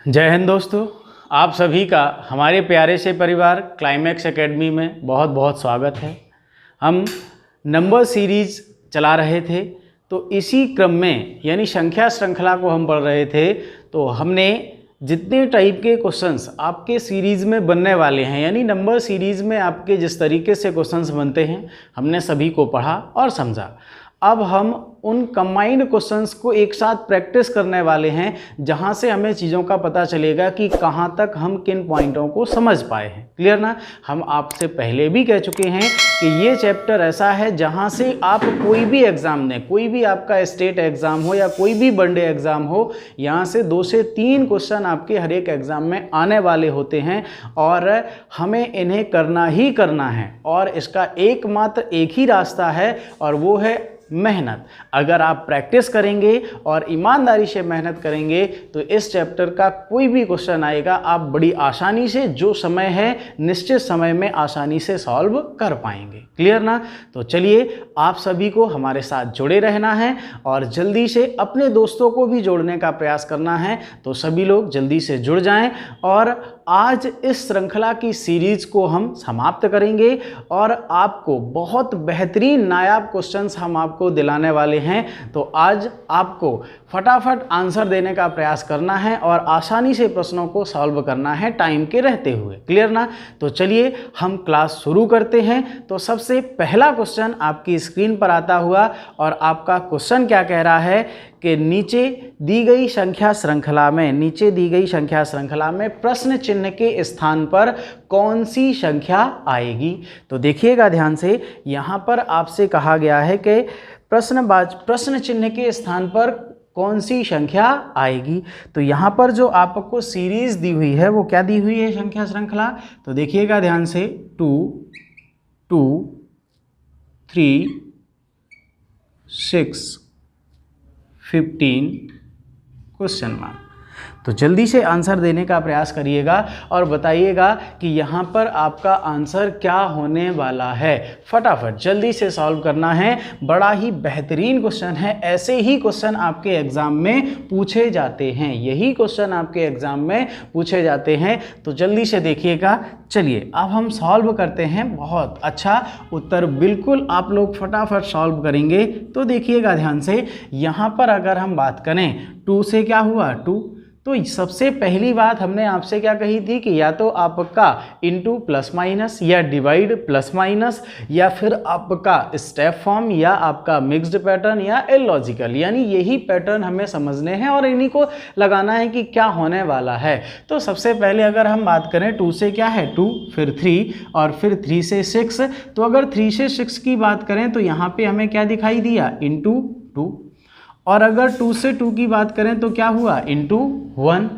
जय हिंद दोस्तों, आप सभी का हमारे प्यारे से परिवार क्लाइमैक्स एकेडमी में बहुत बहुत स्वागत है। हम नंबर सीरीज चला रहे थे, तो इसी क्रम में यानी संख्या श्रृंखला को हम पढ़ रहे थे। तो हमने जितने टाइप के क्वेश्चंस आपके सीरीज़ में बनने वाले हैं, यानी नंबर सीरीज़ में आपके जिस तरीके से क्वेश्चंस बनते हैं, हमने सभी को पढ़ा और समझा। अब हम उन कंबाइंड क्वेश्चंस को एक साथ प्रैक्टिस करने वाले हैं, जहां से हमें चीज़ों का पता चलेगा कि कहां तक हम किन पॉइंटों को समझ पाए हैं। क्लियर ना? हम आपसे पहले भी कह चुके हैं कि ये चैप्टर ऐसा है जहां से आप कोई भी एग्ज़ाम दें, कोई भी आपका स्टेट एग्ज़ाम हो या कोई भी वनडे एग्ज़ाम हो, यहाँ से 2 से 3 क्वेश्चन आपके हर एक एग्ज़ाम में आने वाले होते हैं और हमें इन्हें करना ही करना है। और इसका एकमात्र एक ही रास्ता है और वो है मेहनत। अगर आप प्रैक्टिस करेंगे और ईमानदारी से मेहनत करेंगे तो इस चैप्टर का कोई भी क्वेश्चन आएगा, आप बड़ी आसानी से जो समय है निश्चित समय में आसानी से सॉल्व कर पाएंगे। क्लियर ना? तो चलिए, आप सभी को हमारे साथ जुड़े रहना है और जल्दी से अपने दोस्तों को भी जोड़ने का प्रयास करना है। तो सभी लोग जल्दी से जुड़ जाएं और आज इस श्रृंखला की सीरीज को हम समाप्त करेंगे और आपको बहुत बेहतरीन नायाब क्वेश्चंस हम आपको दिलाने वाले हैं। तो आज आपको फटाफट आंसर देने का प्रयास करना है और आसानी से प्रश्नों को सॉल्व करना है टाइम के रहते हुए। क्लियर ना? तो चलिए हम क्लास शुरू करते हैं। तो सबसे पहला क्वेश्चन आपकी स्क्रीन पर आता हुआ और आपका क्वेश्चन क्या कह रहा है कि नीचे दी गई संख्या श्रृंखला में प्रश्न चिन्ह के स्थान पर कौन सी संख्या आएगी? तो देखिएगा ध्यान से, यहाँ पर आपसे कहा गया है कि प्रश्न चिन्ह के स्थान पर कौन सी संख्या आएगी। तो यहाँ पर जो आपको सीरीज दी हुई है वो क्या दी हुई है? संख्या श्रृंखला। तो देखिएगा ध्यान से, 2 2 3 6 15 क्वेश्चन मार्क। तो जल्दी से आंसर देने का प्रयास करिएगा और बताइएगा कि यहाँ पर आपका आंसर क्या होने वाला है। फटाफट जल्दी से सॉल्व करना है। बड़ा ही बेहतरीन क्वेश्चन है। ऐसे ही क्वेश्चन आपके एग्जाम में पूछे जाते हैं, यही क्वेश्चन आपके एग्जाम में पूछे जाते हैं। तो जल्दी से देखिएगा। चलिए अब हम सॉल्व करते हैं। बहुत अच्छा उत्तर बिल्कुल आप लोग फटाफट सॉल्व करेंगे। तो देखिएगा ध्यान से, यहाँ पर अगर हम बात करें 2 से क्या हुआ 2, तो सबसे पहली बात हमने आपसे क्या कही थी कि या तो आपका इनटू प्लस माइनस या डिवाइड प्लस माइनस या फिर आपका स्टेप फॉर्म या आपका मिक्स्ड पैटर्न या इलॉजिकल, यानी यही पैटर्न हमें समझने हैं और इन्हीं को लगाना है कि क्या होने वाला है। तो सबसे पहले अगर हम बात करें 2 से क्या है 2, फिर 3 और फिर 3 से 6। तो अगर 3 से 6 की बात करें तो यहाँ पे हमें क्या दिखाई दिया? इनटू 2। और अगर 2 से 2 की बात करें तो क्या हुआ? इनटू 1।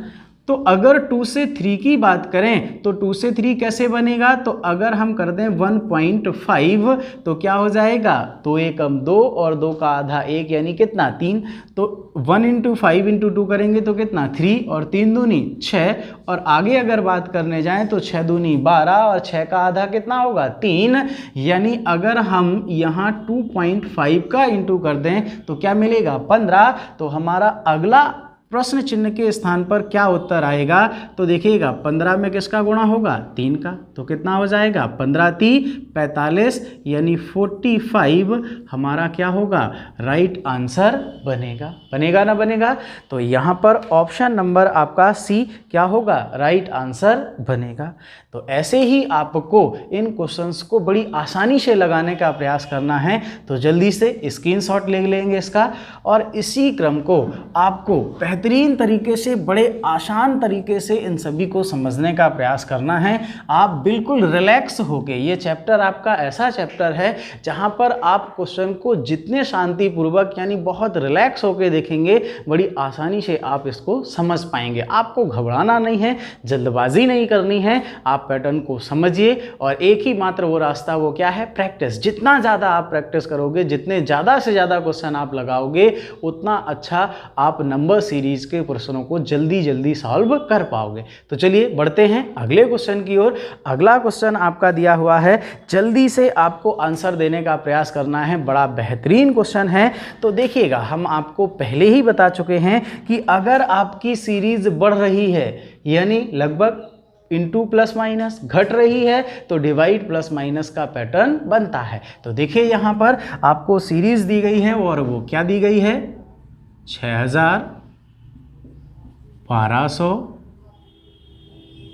तो अगर 2 से 3 की बात करें तो 2 से 3 कैसे बनेगा? तो अगर हम कर दें 1.5 तो क्या हो जाएगा? तो 1 कम 2 और 2 का आधा 1, यानी कितना? 3। तो 1 इंटू 5 इंटू 2 करेंगे तो कितना? 3 और 3 दूनी 6। और आगे अगर बात करने जाएं तो 6 दूनी 12 और 6 का आधा कितना होगा? 3। यानी अगर हम यहाँ 2.5 का इंटू कर दें तो क्या मिलेगा? 15। तो हमारा अगला प्रश्न चिन्ह के स्थान पर क्या उत्तर आएगा? तो देखिएगा 15 में किसका गुणा होगा? 3 का। तो कितना हो जाएगा? 15 3 45, यानी 45 हमारा क्या होगा? राइट आंसर बनेगा। बनेगा ना बनेगा? तो यहाँ पर ऑप्शन नंबर आपका सी क्या होगा? राइट आंसर बनेगा। तो ऐसे ही आपको इन क्वेश्चंस को बड़ी आसानी से लगाने का प्रयास करना है। तो जल्दी से स्क्रीनशॉट ले लेंगे इसका और इसी क्रम को आपको बेहतरीन तरीके से, बड़े आसान तरीके से इन सभी को समझने का प्रयास करना है। आप बिल्कुल रिलैक्स होके, ये चैप्टर आपका ऐसा चैप्टर है जहां पर आप क्वेश्चन को जितने शांतिपूर्वक यानी बहुत रिलैक्स होके देखेंगे, बड़ी आसानी से आप इसको समझ पाएंगे। आपको घबराना नहीं है, जल्दबाजी नहीं करनी है। आप पैटर्न को समझिए और एक ही मात्र वो रास्ता, वो क्या है? प्रैक्टिस। जितना ज़्यादा आप प्रैक्टिस करोगे, जितने ज़्यादा से ज़्यादा क्वेश्चन आप लगाओगे, उतना अच्छा आप नंबर सीरीज सीरीज के प्रश्नों को जल्दी जल्दी सॉल्व कर पाओगे। तो चलिए बढ़ते हैं अगले क्वेश्चन की ओर। अगला क्वेश्चन आपका दिया हुआ है, जल्दी से आपको आंसर देने का प्रयास करना है, बड़ा बेहतरीन क्वेश्चन है। तो देखिएगा, हम आपको पहले ही बता चुके हैं कि अगर आपकी सीरीज बढ़ रही है यानी लगभग इंटू प्लस माइनस, घट रही है तो डिवाइड प्लस माइनस का पैटर्न बनता है। तो देखिए यहाँ पर आपको सीरीज दी गई है और वो क्या दी गई है, 6000, 1200,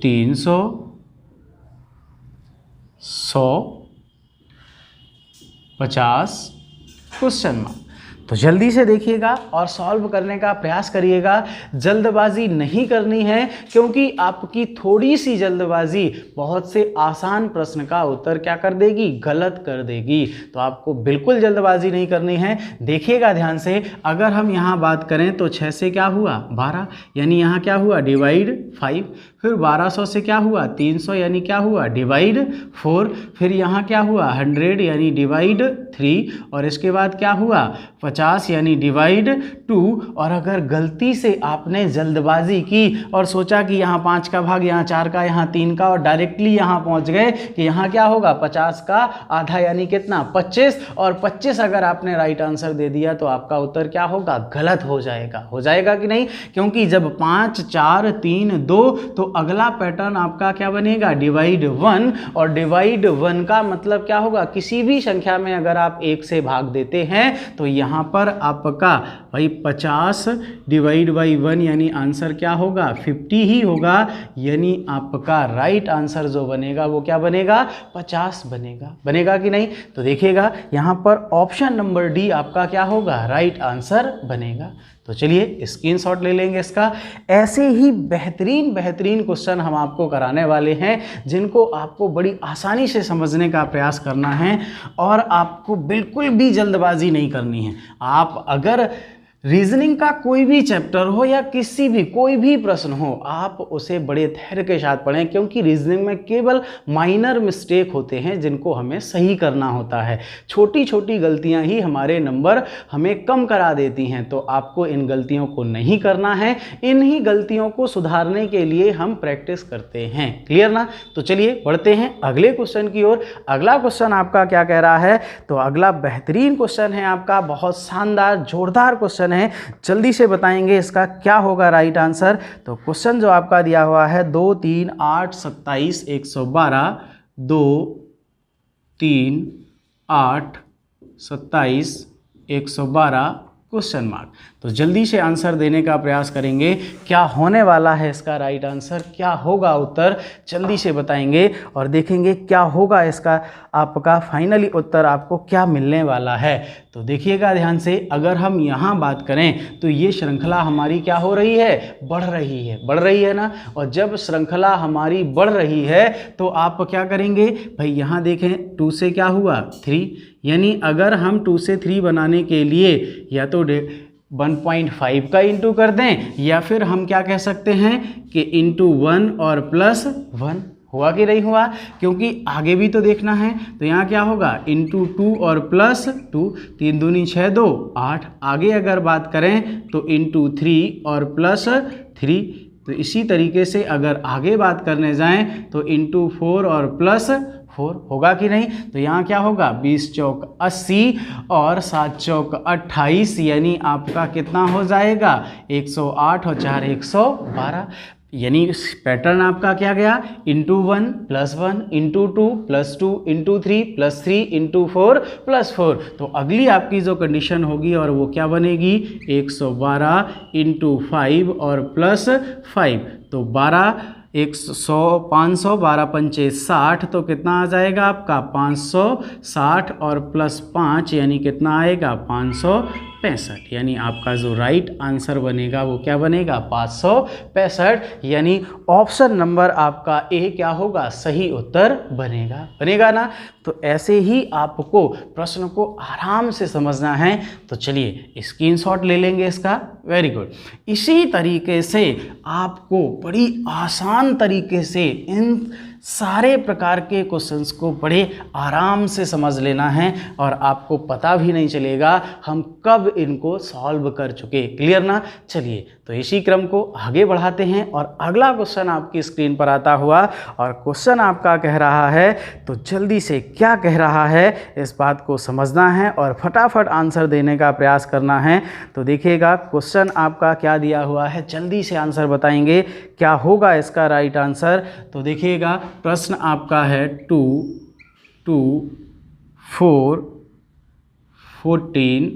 300, 100, 50 क्वेश्चन मार्क। तो जल्दी से देखिएगा और सॉल्व करने का प्रयास करिएगा। जल्दबाजी नहीं करनी है, क्योंकि आपकी थोड़ी सी जल्दबाजी बहुत से आसान प्रश्न का उत्तर क्या कर देगी, गलत कर देगी। तो आपको बिल्कुल जल्दबाजी नहीं करनी है। देखिएगा ध्यान से, अगर हम यहाँ बात करें तो 6 से क्या हुआ 12, यानी यहाँ क्या हुआ डिवाइड 5, फिर 1200 से क्या हुआ 300, यानी क्या हुआ डिवाइड 4, फिर यहाँ क्या हुआ 100 यानी डिवाइड 3, और इसके बाद क्या हुआ 50 यानी डिवाइड 2। और अगर गलती से आपने जल्दबाजी की और सोचा कि यहाँ 5 का भाग, यहाँ 4 का, यहाँ 3 का, और डायरेक्टली यहाँ पहुँच गए कि यहाँ क्या होगा 50 का आधा यानी कितना 25, और 25 अगर आपने राइट आंसर दे दिया तो आपका उत्तर क्या होगा, गलत हो जाएगा। हो जाएगा कि नहीं, क्योंकि जब 5, 4, 3, 2 तो अगला पैटर्न आपका क्या बनेगा डिवाइड 1, और डिवाइड 1 का मतलब क्या होगा, किसी भी संख्या में अगर आप 1 से भाग देते हैं तो यहाँ पर आपका भाई 50 डिवाइड बाई 1 यानी आंसर क्या होगा 50 ही होगा, यानी आपका राइट आंसर जो बनेगा वो क्या बनेगा 50 बनेगा। बनेगा कि नहीं, तो देखिएगा यहाँ पर ऑप्शन नंबर डी आपका क्या होगा राइट आंसर बनेगा। तो चलिए स्क्रीनशॉट ले लेंगे इसका। ऐसे ही बेहतरीन बेहतरीन क्वेश्चन हम आपको कराने वाले हैं, जिनको आपको बड़ी आसानी से समझने का प्रयास करना है, और आपको बिल्कुल भी जल्दबाजी नहीं करनी है। आप अगर रीजनिंग का कोई भी चैप्टर हो या किसी भी कोई भी प्रश्न हो, आप उसे बड़े धैर्य के साथ पढ़ें, क्योंकि रीजनिंग में केवल माइनर मिस्टेक होते हैं जिनको हमें सही करना होता है। छोटी छोटी गलतियां ही हमारे नंबर हमें कम करा देती हैं, तो आपको इन गलतियों को नहीं करना है। इन्हीं गलतियों को सुधारने के लिए हम प्रैक्टिस करते हैं। क्लियर ना, तो चलिए बढ़ते हैं अगले क्वेश्चन की ओर। अगला क्वेश्चन आपका क्या कह रहा है, तो अगला बेहतरीन क्वेश्चन है आपका, बहुत शानदार जोरदार क्वेश्चन है। जल्दी से बताएंगे इसका क्या होगा राइट आंसर। तो क्वेश्चन जो आपका दिया हुआ है 2, 3, 8, 27, 112, 2, 3, 8, 27, 112 क्वेश्चन मार्क। तो जल्दी से आंसर देने का प्रयास करेंगे। क्या होने वाला है इसका राइट आंसर, क्या होगा उत्तर, जल्दी से बताएंगे और देखेंगे क्या होगा इसका आपका फाइनली उत्तर आपको क्या मिलने वाला है। तो देखिएगा ध्यान से, अगर हम यहाँ बात करें तो ये श्रृंखला हमारी क्या हो रही है, बढ़ रही है, बढ़ रही है ना। और जब श्रृंखला हमारी बढ़ रही है तो आप क्या करेंगे भाई, यहाँ देखें 2 से क्या हुआ 3, यानी अगर हम 2 से 3 बनाने के लिए या तो 1.5 का इंटू कर दें, या फिर हम क्या कह सकते हैं कि इंटू 1 और प्लस 1। हुआ कि नहीं हुआ, क्योंकि आगे भी तो देखना है। तो यहाँ क्या होगा इंटू 2 और प्लस 2, 3 दूनी 6, 2 8। आगे अगर बात करें तो इंटू 3 और प्लस 3। तो इसी तरीके से अगर आगे बात करने जाएं तो इंटू 4 और प्लस 4। होगा कि नहीं, तो यहाँ क्या होगा 20 चौक 80 और 7 चौक 28, यानी आपका कितना हो जाएगा 108 और 4 112। यानी पैटर्न आपका क्या गया, into 1 plus 1, into 2 plus 2, into 3 plus 3, into 4 plus 4। तो अगली आपकी जो कंडीशन होगी और वो क्या बनेगी 112 इंटू 5 और प्लस 5। तो 12 100 500 12 पंचे 60, तो कितना आ जाएगा आपका 560 और प्लस 5 यानी कितना आएगा 565। यानी आपका जो राइट आंसर बनेगा वो क्या बनेगा 565, यानी ऑप्शन नंबर आपका ए क्या होगा सही उत्तर बनेगा। बनेगा ना। तो ऐसे ही आपको प्रश्न को आराम से समझना है। तो चलिए स्क्रीनशॉट ले लेंगे इसका। Very good. इसी तरीके से आपको बड़ी आसान तरीके से इन सारे प्रकार के क्वेश्चंस को बड़े आराम से समझ लेना है और आपको पता भी नहीं चलेगा हम कब इनको सॉल्व कर चुके। क्लियर ना। चलिए तो इसी क्रम को आगे बढ़ाते हैं और अगला क्वेश्चन आपकी स्क्रीन पर आता हुआ, और क्वेश्चन आपका कह रहा है, तो जल्दी से क्या कह रहा है इस बात को समझना है और फटाफट आंसर देने का प्रयास करना है। तो देखिएगा क्वेश्चन आपका क्या दिया हुआ है, जल्दी से आंसर बताएंगे क्या होगा इसका राइट आंसर। तो देखिएगा प्रश्न आपका है 2, 4, 14,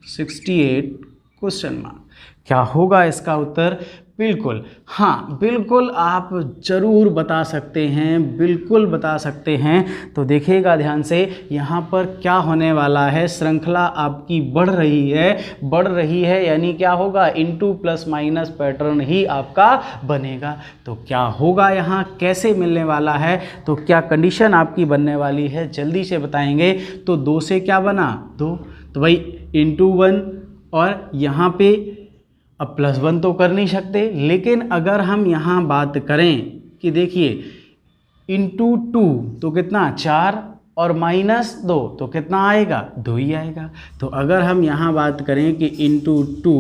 68 क्वेश्चन मार्क। क्या होगा इसका उत्तर? बिल्कुल, हाँ बिल्कुल आप ज़रूर बता सकते हैं, बिल्कुल बता सकते हैं। तो देखिएगा ध्यान से, यहाँ पर क्या होने वाला है, श्रृंखला आपकी बढ़ रही है यानी क्या होगा, इनटू प्लस माइनस पैटर्न ही आपका बनेगा। तो क्या होगा यहाँ, कैसे मिलने वाला है, तो क्या कंडीशन आपकी बनने वाली है, जल्दी से बताएंगे। तो 2 से क्या बना, 2, तो भाई इंटू 1, और यहाँ पे अब प्लस 1 तो कर नहीं सकते, लेकिन अगर हम यहाँ बात करें कि देखिए इंटू 2 तो कितना 4 और माइनस 2 तो कितना आएगा, 2 ही आएगा। तो अगर हम यहाँ बात करें कि इंटू 2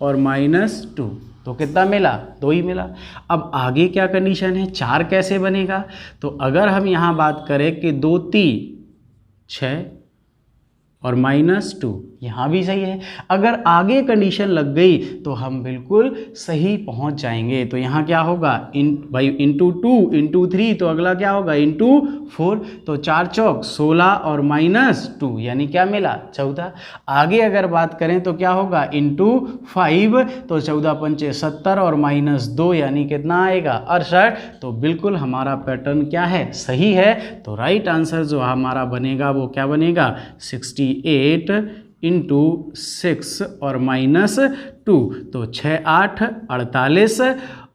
और माइनस 2 तो कितना मिला, 2 ही मिला। अब आगे क्या कंडीशन है, 4 कैसे बनेगा, तो अगर हम यहाँ बात करें कि 2 3 6 और माइनस 2, यहाँ भी सही है। अगर आगे कंडीशन लग गई तो हम बिल्कुल सही पहुँच जाएंगे। तो यहाँ क्या होगा, इंटू 2 इंटू 3 तो अगला क्या होगा, इंटू 4, तो 4 चौक 16 और माइनस 2 यानी क्या मिला, 14। आगे अगर बात करें तो क्या होगा, इंटू 5 तो 14 पंचे 70 और माइनस 2 यानी कितना आएगा, 68। तो बिल्कुल हमारा पैटर्न क्या है, सही है। तो राइट आंसर जो हमारा बनेगा वो क्या बनेगा, 68 इंटू 6 और माइनस 2, तो 6 8 48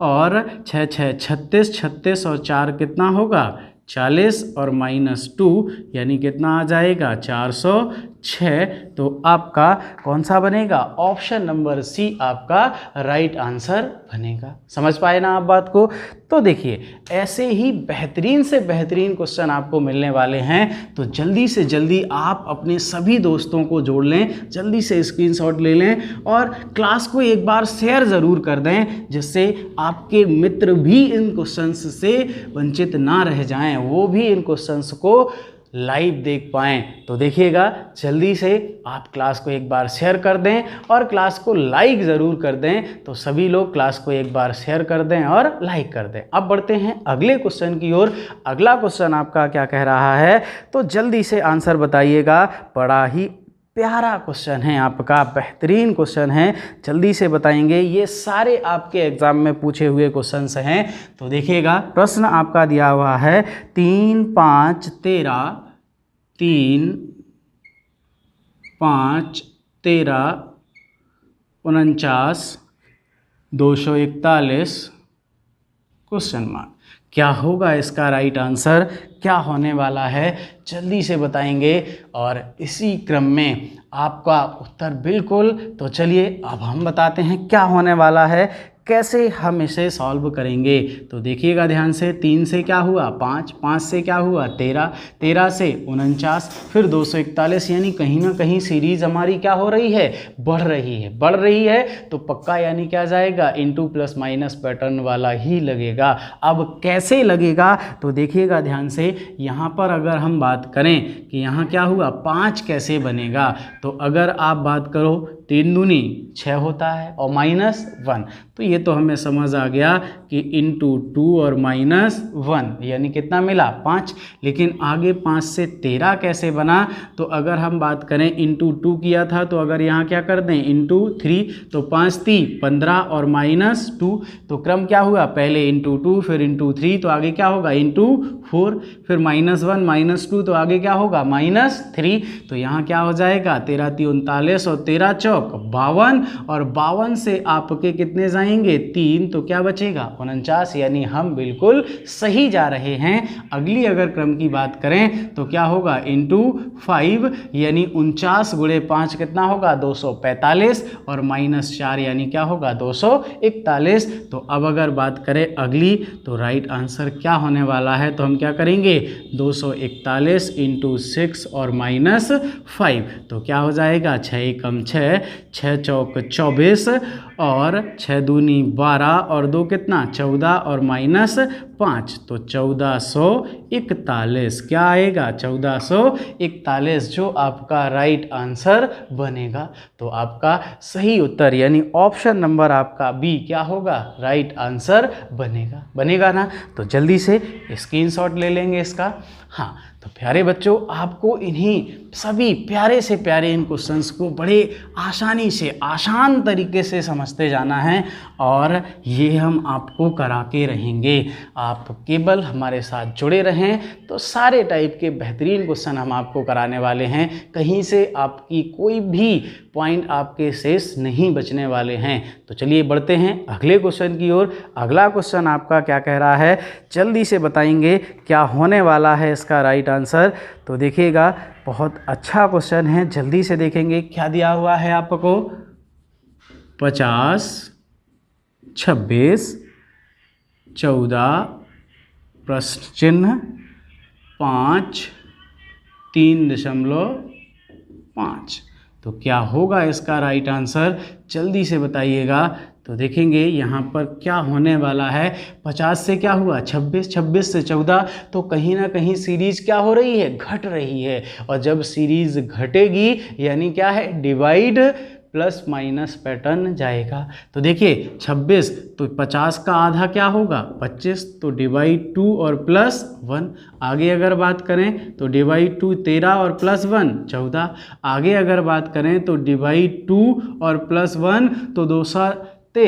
और 6 6 36, 36 और 4 कितना होगा, 40 और माइनस 2 यानी कितना आ जाएगा, 406। तो आपका कौन सा बनेगा, ऑप्शन नंबर सी आपका राइट आंसर बनेगा। समझ पाए ना आप बात को। तो देखिए ऐसे ही बेहतरीन से बेहतरीन क्वेश्चन आपको मिलने वाले हैं, तो जल्दी से जल्दी आप अपने सभी दोस्तों को जोड़ लें, जल्दी से स्क्रीनशॉट ले लें और क्लास को एक बार शेयर ज़रूर कर दें, जिससे आपके मित्र भी इन क्वेश्चंस से वंचित ना रह जाएं, वो भी इन क्वेश्चंस को लाइव देख पाएँ। तो देखिएगा जल्दी से आप क्लास को एक बार शेयर कर दें और क्लास को लाइक ज़रूर कर दें। तो सभी लोग क्लास को एक बार शेयर कर दें और लाइक कर दें। अब बढ़ते हैं अगले क्वेश्चन की ओर। अगला क्वेश्चन आपका क्या कह रहा है, तो जल्दी से आंसर बताइएगा। बड़ा ही प्यारा क्वेश्चन है आपका, बेहतरीन क्वेश्चन है, जल्दी से बताएंगे। ये सारे आपके एग्जाम में पूछे हुए क्वेश्चंस हैं। तो देखिएगा प्रश्न आपका दिया हुआ है 3 5 13, 3 5 13 49 241 क्वेश्चन मार्क। क्या होगा इसका राइट आंसर, क्या होने वाला है, जल्दी से बताएंगे और इसी क्रम में आपका उत्तर बिल्कुल। तो चलिए अब हम बताते हैं क्या होने वाला है, कैसे हम इसे सॉल्व करेंगे। तो देखिएगा ध्यान से, 3 से क्या हुआ 5, 5 से क्या हुआ 13, 13 से 49, फिर 241, यानी कहीं ना कहीं सीरीज हमारी क्या हो रही है, बढ़ रही है। तो पक्का यानी क्या जाएगा, इनटू प्लस माइनस पैटर्न वाला ही लगेगा। अब कैसे लगेगा, तो देखिएगा ध्यान से, यहाँ पर अगर हम बात करें कि यहाँ क्या हुआ 5 कैसे बनेगा, तो अगर आप बात करो 3 दूनी 6 होता है और माइनस 1, तो ये तो हमें समझ आ गया कि इंटू 2 और माइनस 1 यानी कितना मिला 5। लेकिन आगे 5 से 13 कैसे बना, तो अगर हम बात करें इंटू 2 किया था, तो अगर यहाँ क्या कर दें इंटू 3, तो 5 3 15 और माइनस 2, तो क्रम क्या हुआ, पहले इंटू 2 फिर इंटू 3, तो आगे क्या होगा इंटू 4, फिर माइनस 1 माइनस 2, तो आगे क्या होगा माइनस 3। तो यहाँ क्या हो जाएगा 13 3 39 और 13 चौक 52, और 52 से आपके कितने जाएंगे 3, तो क्या बचेगा 49, यानी हम बिल्कुल सही जा रहे हैं। अगली अगर क्रम की बात करें तो क्या होगा इंटू 5, यानी 49 गुणे 5 कितना होगा 245, और माइनस 4 यानी क्या होगा 241। तो अब अगर बात करें अगली, तो राइट आंसर क्या होने वाला है, तो हम क्या करेंगे 241 इंटू 6 और माइनस 5, तो क्या हो जाएगा 6 कम 6, 6 चौक 24 और 6 दूनी 12 और 2 कितना 14 और -5 तो 1441 क्या आएगा 1441 जो आपका राइट आंसर बनेगा। तो आपका सही उत्तर यानी ऑप्शन नंबर आपका बी क्या होगा राइट आंसर बनेगा ना। तो जल्दी से स्क्रीनशॉट ले लेंगे इसका। हाँ तो प्यारे बच्चों आपको इन्हीं सभी प्यारे से प्यारे इन क्वेश्चंस को बड़े आसानी से आसान तरीके से समझते जाना है और ये हम आपको करा के रहेंगे। आप केवल हमारे साथ जुड़े रहें तो सारे टाइप के बेहतरीन क्वेश्चन हम आपको कराने वाले हैं। कहीं से आपकी कोई भी पॉइंट आपके शेष नहीं बचने वाले हैं। तो चलिए बढ़ते हैं अगले क्वेश्चन की ओर। अगला क्वेश्चन आपका क्या कह रहा है जल्दी से बताएंगे क्या होने वाला है इसका राइट आंसर। तो देखिएगा बहुत अच्छा क्वेश्चन है, जल्दी से देखेंगे क्या दिया हुआ है आपको 50 26 14 प्रश्न चिन्ह 5 3.5 तो क्या होगा इसका राइट आंसर जल्दी से बताइएगा। तो देखेंगे यहाँ पर क्या होने वाला है 50 से क्या हुआ 26 26 से 14 तो कहीं ना कहीं सीरीज क्या हो रही है घट रही है और जब सीरीज घटेगी यानी क्या है डिवाइड प्लस माइनस पैटर्न जाएगा। तो देखिए 26 तो 50 का आधा क्या होगा 25 तो डिवाइड 2 और प्लस 1। आगे अगर बात करें तो डिवाइड 2 13 और प्लस 1 14। आगे अगर बात करें तो डिवाइड 2 और प्लस 1 तो 2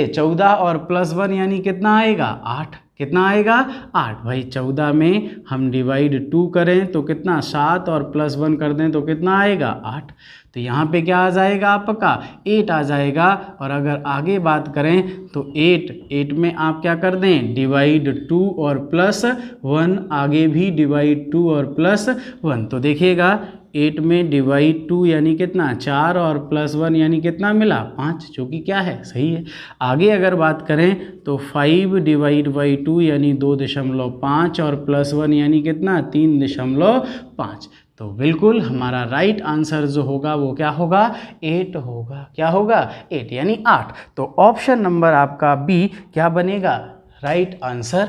14 और प्लस 1 यानी कितना आएगा 8। कितना आएगा 8। भाई 14 में हम डिवाइड 2 करें तो कितना 7 और प्लस 1 कर दें तो कितना आएगा 8। तो यहाँ पे क्या आ जाएगा आपका 8 आ जाएगा। और अगर आगे बात करें तो 8 में आप क्या कर दें डिवाइड 2 और प्लस 1। आगे भी डिवाइड 2 और प्लस 1। तो देखिएगा 8 में डिवाइड 2 यानी कितना 4 और प्लस 1 यानी कितना मिला 5 जो कि क्या है सही है। आगे अगर बात करें तो 5 डिवाइड बाई 2 यानी 2.5 और प्लस 1 यानी कितना 3.5। तो बिल्कुल हमारा राइट आंसर जो होगा वो क्या होगा 8 होगा। क्या होगा 8 यानी 8। तो ऑप्शन नंबर आपका बी क्या बनेगा राइट आंसर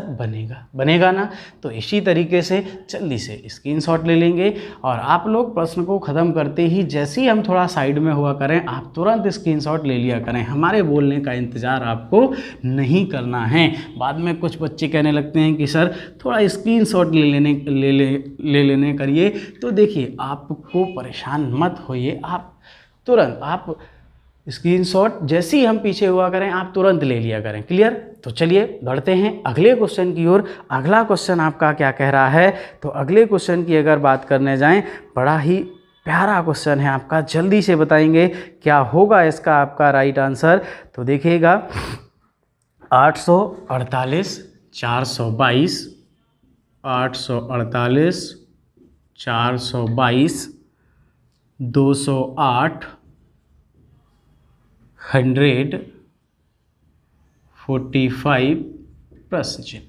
बनेगा ना। तो इसी तरीके से जल्दी से स्क्रीनशॉट ले लेंगे और आप लोग प्रश्न को ख़त्म करते ही जैसे ही हम थोड़ा साइड में हुआ करें आप तुरंत स्क्रीनशॉट ले लिया करें। हमारे बोलने का इंतज़ार आपको नहीं करना है। बाद में कुछ बच्चे कहने लगते हैं कि सर थोड़ा स्क्रीनशॉट ले लेने करिए। तो देखिए आपको परेशान मत होइए, आप तुरंत आप स्क्रीनशॉट जैसे ही हम पीछे हुआ करें आप तुरंत ले लिया करें। क्लियर। तो चलिए बढ़ते हैं अगले क्वेश्चन की ओर। अगला क्वेश्चन आपका क्या कह रहा है। तो अगले क्वेश्चन की अगर बात करने जाएं बड़ा ही प्यारा क्वेश्चन है आपका, जल्दी से बताएंगे क्या होगा इसका आपका राइट आंसर। तो देखिएगा 848 422 848 422 208 145 प्रश्न चिन्ह।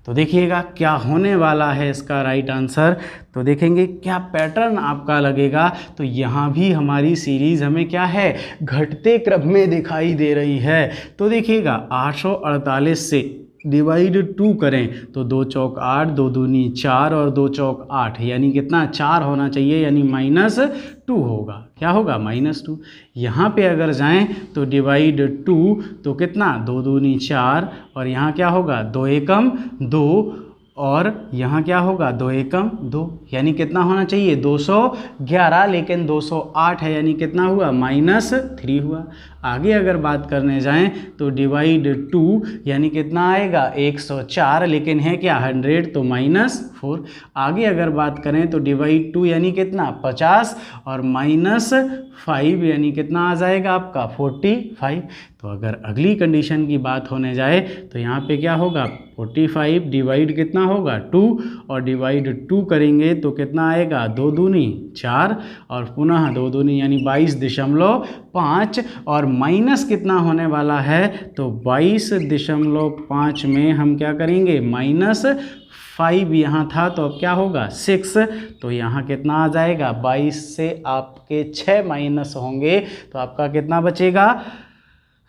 तो देखिएगा क्या होने वाला है इसका राइट आंसर। तो देखेंगे क्या पैटर्न आपका लगेगा। तो यहाँ भी हमारी सीरीज़ हमें क्या है घटते क्रम में दिखाई दे रही है। तो देखिएगा 848 से डिवाइड 2 करें तो 2 चौक 8 2 दूनी 4 और 2 चौक 8 यानी कितना 4 होना चाहिए यानी -2 होगा। क्या होगा -2। यहाँ पे अगर जाएं तो डिवाइड 2 तो कितना 2 दूनी 4 और यहाँ क्या होगा 2 एकम 2 और यहाँ क्या होगा 2 एकम 2 यानी कितना होना चाहिए 211 लेकिन 208 है यानी कितना हुआ -3 हुआ। आगे अगर बात करने जाएं तो डिवाइड 2 यानी कितना आएगा 104 लेकिन है क्या 100 तो -4। आगे अगर बात करें तो डिवाइड 2 यानी कितना 50 और -5 यानी कितना आ जाएगा आपका 45। तो अगर अगली कंडीशन की बात होने जाए तो यहाँ पे क्या होगा 45 डिवाइड कितना होगा 2 और डिवाइड 2 करेंगे तो कितना आएगा 2 दूनी 4 और पुनः 2 दूनी यानी 22.5 और माइनस कितना होने वाला है तो 22.5 में हम क्या करेंगे -5 यहाँ था तो अब क्या होगा 6। तो यहाँ कितना आ जाएगा 22 से आपके 6 माइनस होंगे तो आपका कितना बचेगा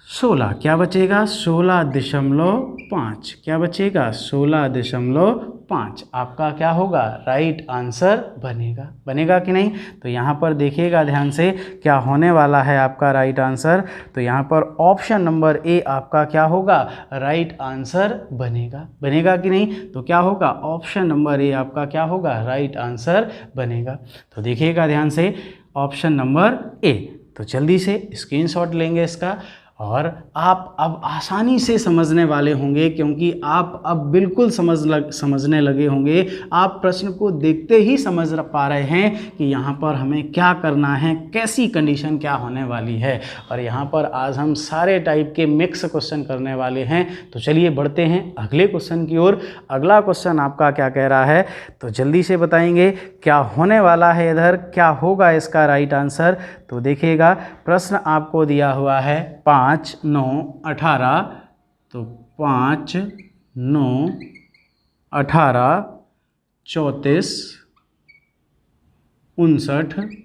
16, क्या बचेगा 16.5, क्या बचेगा 16.5 आपका क्या होगा राइट आंसर बनेगा। बनेगा कि नहीं? तो यहाँ पर देखिएगा ध्यान से क्या होने वाला है आपका राइट आंसर। तो यहाँ पर ऑप्शन नंबर ए आपका क्या होगा राइट आंसर बनेगा। बनेगा कि नहीं? तो क्या होगा ऑप्शन नंबर ए आपका क्या होगा राइट आंसर बनेगा। तो देखिएगा ध्यान से ऑप्शन नंबर ए। तो जल्दी से स्क्रीनशॉट लेंगे इसका और आप अब आसानी से समझने वाले होंगे, क्योंकि आप अब बिल्कुल समझने लगे होंगे। आप प्रश्न को देखते ही समझ पा रहे हैं कि यहाँ पर हमें क्या करना है, कैसी कंडीशन क्या होने वाली है। और यहाँ पर आज हम सारे टाइप के मिक्स क्वेश्चन करने वाले हैं। तो चलिए बढ़ते हैं अगले क्वेश्चन की ओर। अगला क्वेश्चन आपका क्या कह रहा है, तो जल्दी से बताएंगे क्या होने वाला है इधर, क्या होगा इसका राइट आंसर। तो देखिएगा प्रश्न आपको दिया हुआ है 5, 9, 18। तो 5, 9, 18, 34, 59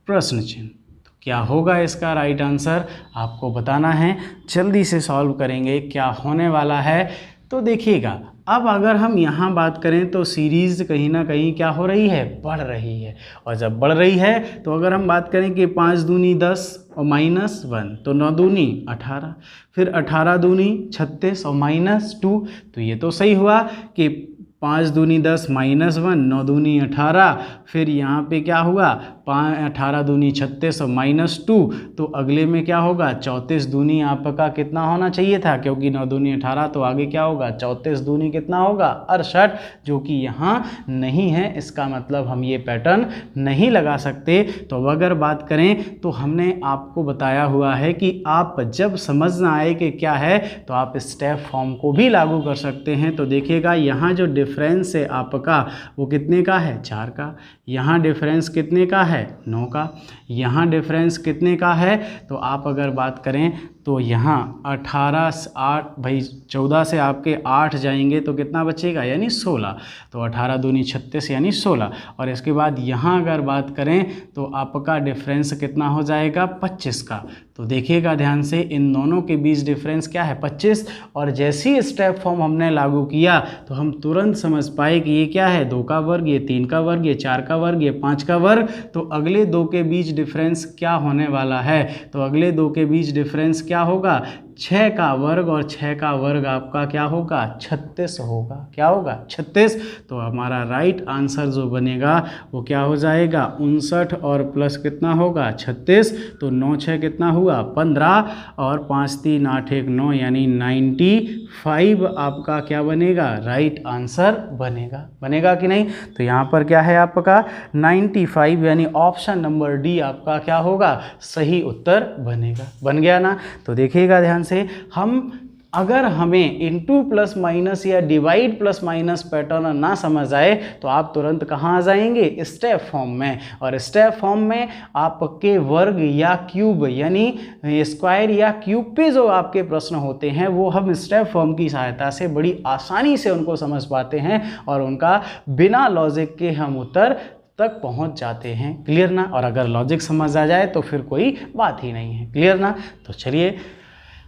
प्रश्न चिन्ह। तो क्या होगा इसका राइट आंसर आपको बताना है। जल्दी से सॉल्व करेंगे क्या होने वाला है। तो देखिएगा अब अगर हम यहाँ बात करें तो सीरीज़ कहीं ना कहीं क्या हो रही है, बढ़ रही है। और जब बढ़ रही है तो अगर हम बात करें कि 5 दूनी 10 और -1 तो 9 दूनी 18, फिर 18 दूनी 36 और -2। तो ये तो सही हुआ कि 5 दूनी 10 -1, 9 दूनी 18, फिर यहाँ पे क्या हुआ 18 दूनी 36 और -2। तो अगले में क्या होगा 34 दूनी आपका कितना होना चाहिए था, क्योंकि 9 दूनी 18 तो आगे क्या होगा 34 दूनी कितना होगा 68, जो कि यहाँ नहीं है। इसका मतलब हम ये पैटर्न नहीं लगा सकते। तो अब अगर बात करें तो हमने आपको बताया हुआ है कि आप जब समझ ना आए कि क्या है तो आप स्टेप फॉर्म को भी लागू कर सकते हैं। तो देखिएगा यहाँ जो डिफरेंस है आपका वो कितने का है 4 का, यहाँ डिफरेंस कितने का है 9 का, यहाँ डिफरेंस कितने का है। तो आप अगर बात करें तो यहाँ 18 से 8 भाई 14 से आपके 8 जाएंगे तो कितना बचेगा यानी 16। तो 18 दूनी 36 यानी 16। और इसके बाद यहाँ अगर बात करें तो आपका डिफरेंस कितना हो जाएगा 25 का। तो देखिएगा ध्यान से इन दोनों के बीच डिफरेंस क्या है 25। और जैसे ही स्टेप फॉर्म हमने लागू किया तो हम तुरंत समझ पाए कि ये क्या है 2 का वर्ग, ये 3 का वर्ग, ये 4 का वर्ग, ये 5 का वर्ग। तो अगले 2 के बीच डिफरेंस क्या होने वाला है, तो अगले 2 के बीच डिफरेंस क्या होगा 6 का वर्ग, और 6 का वर्ग आपका क्या होगा 36 होगा। क्या होगा 36। तो हमारा राइट आंसर जो बनेगा वो क्या हो जाएगा 59 और प्लस कितना होगा 36। तो 9 6 कितना हुआ 15 और 5 3 8 1 9 यानी 95 आपका क्या बनेगा राइट आंसर बनेगा। बनेगा कि नहीं? तो यहाँ पर क्या है आपका 95 यानी ऑप्शन नंबर डी आपका क्या होगा सही उत्तर बनेगा। बन गया ना? तो देखिएगा ध्यान से हम अगर हमें इनटू प्लस माइनस या डिवाइड प्लस माइनस पैटर्न ना समझ आए तो आप तुरंत कहाँ आ जाएंगे स्टेप फॉर्म में। और स्टेप फॉर्म में आपके वर्ग या क्यूब यानी स्क्वायर या क्यूब पे जो आपके प्रश्न होते हैं वो हम स्टेप फॉर्म की सहायता से बड़ी आसानी से उनको समझ पाते हैं और उनका बिना लॉजिक के हम उत्तर तक पहुंच जाते हैं। क्लियर ना? और अगर लॉजिक समझ आ जाए तो फिर कोई बात ही नहीं है। क्लियर ना? तो चलिए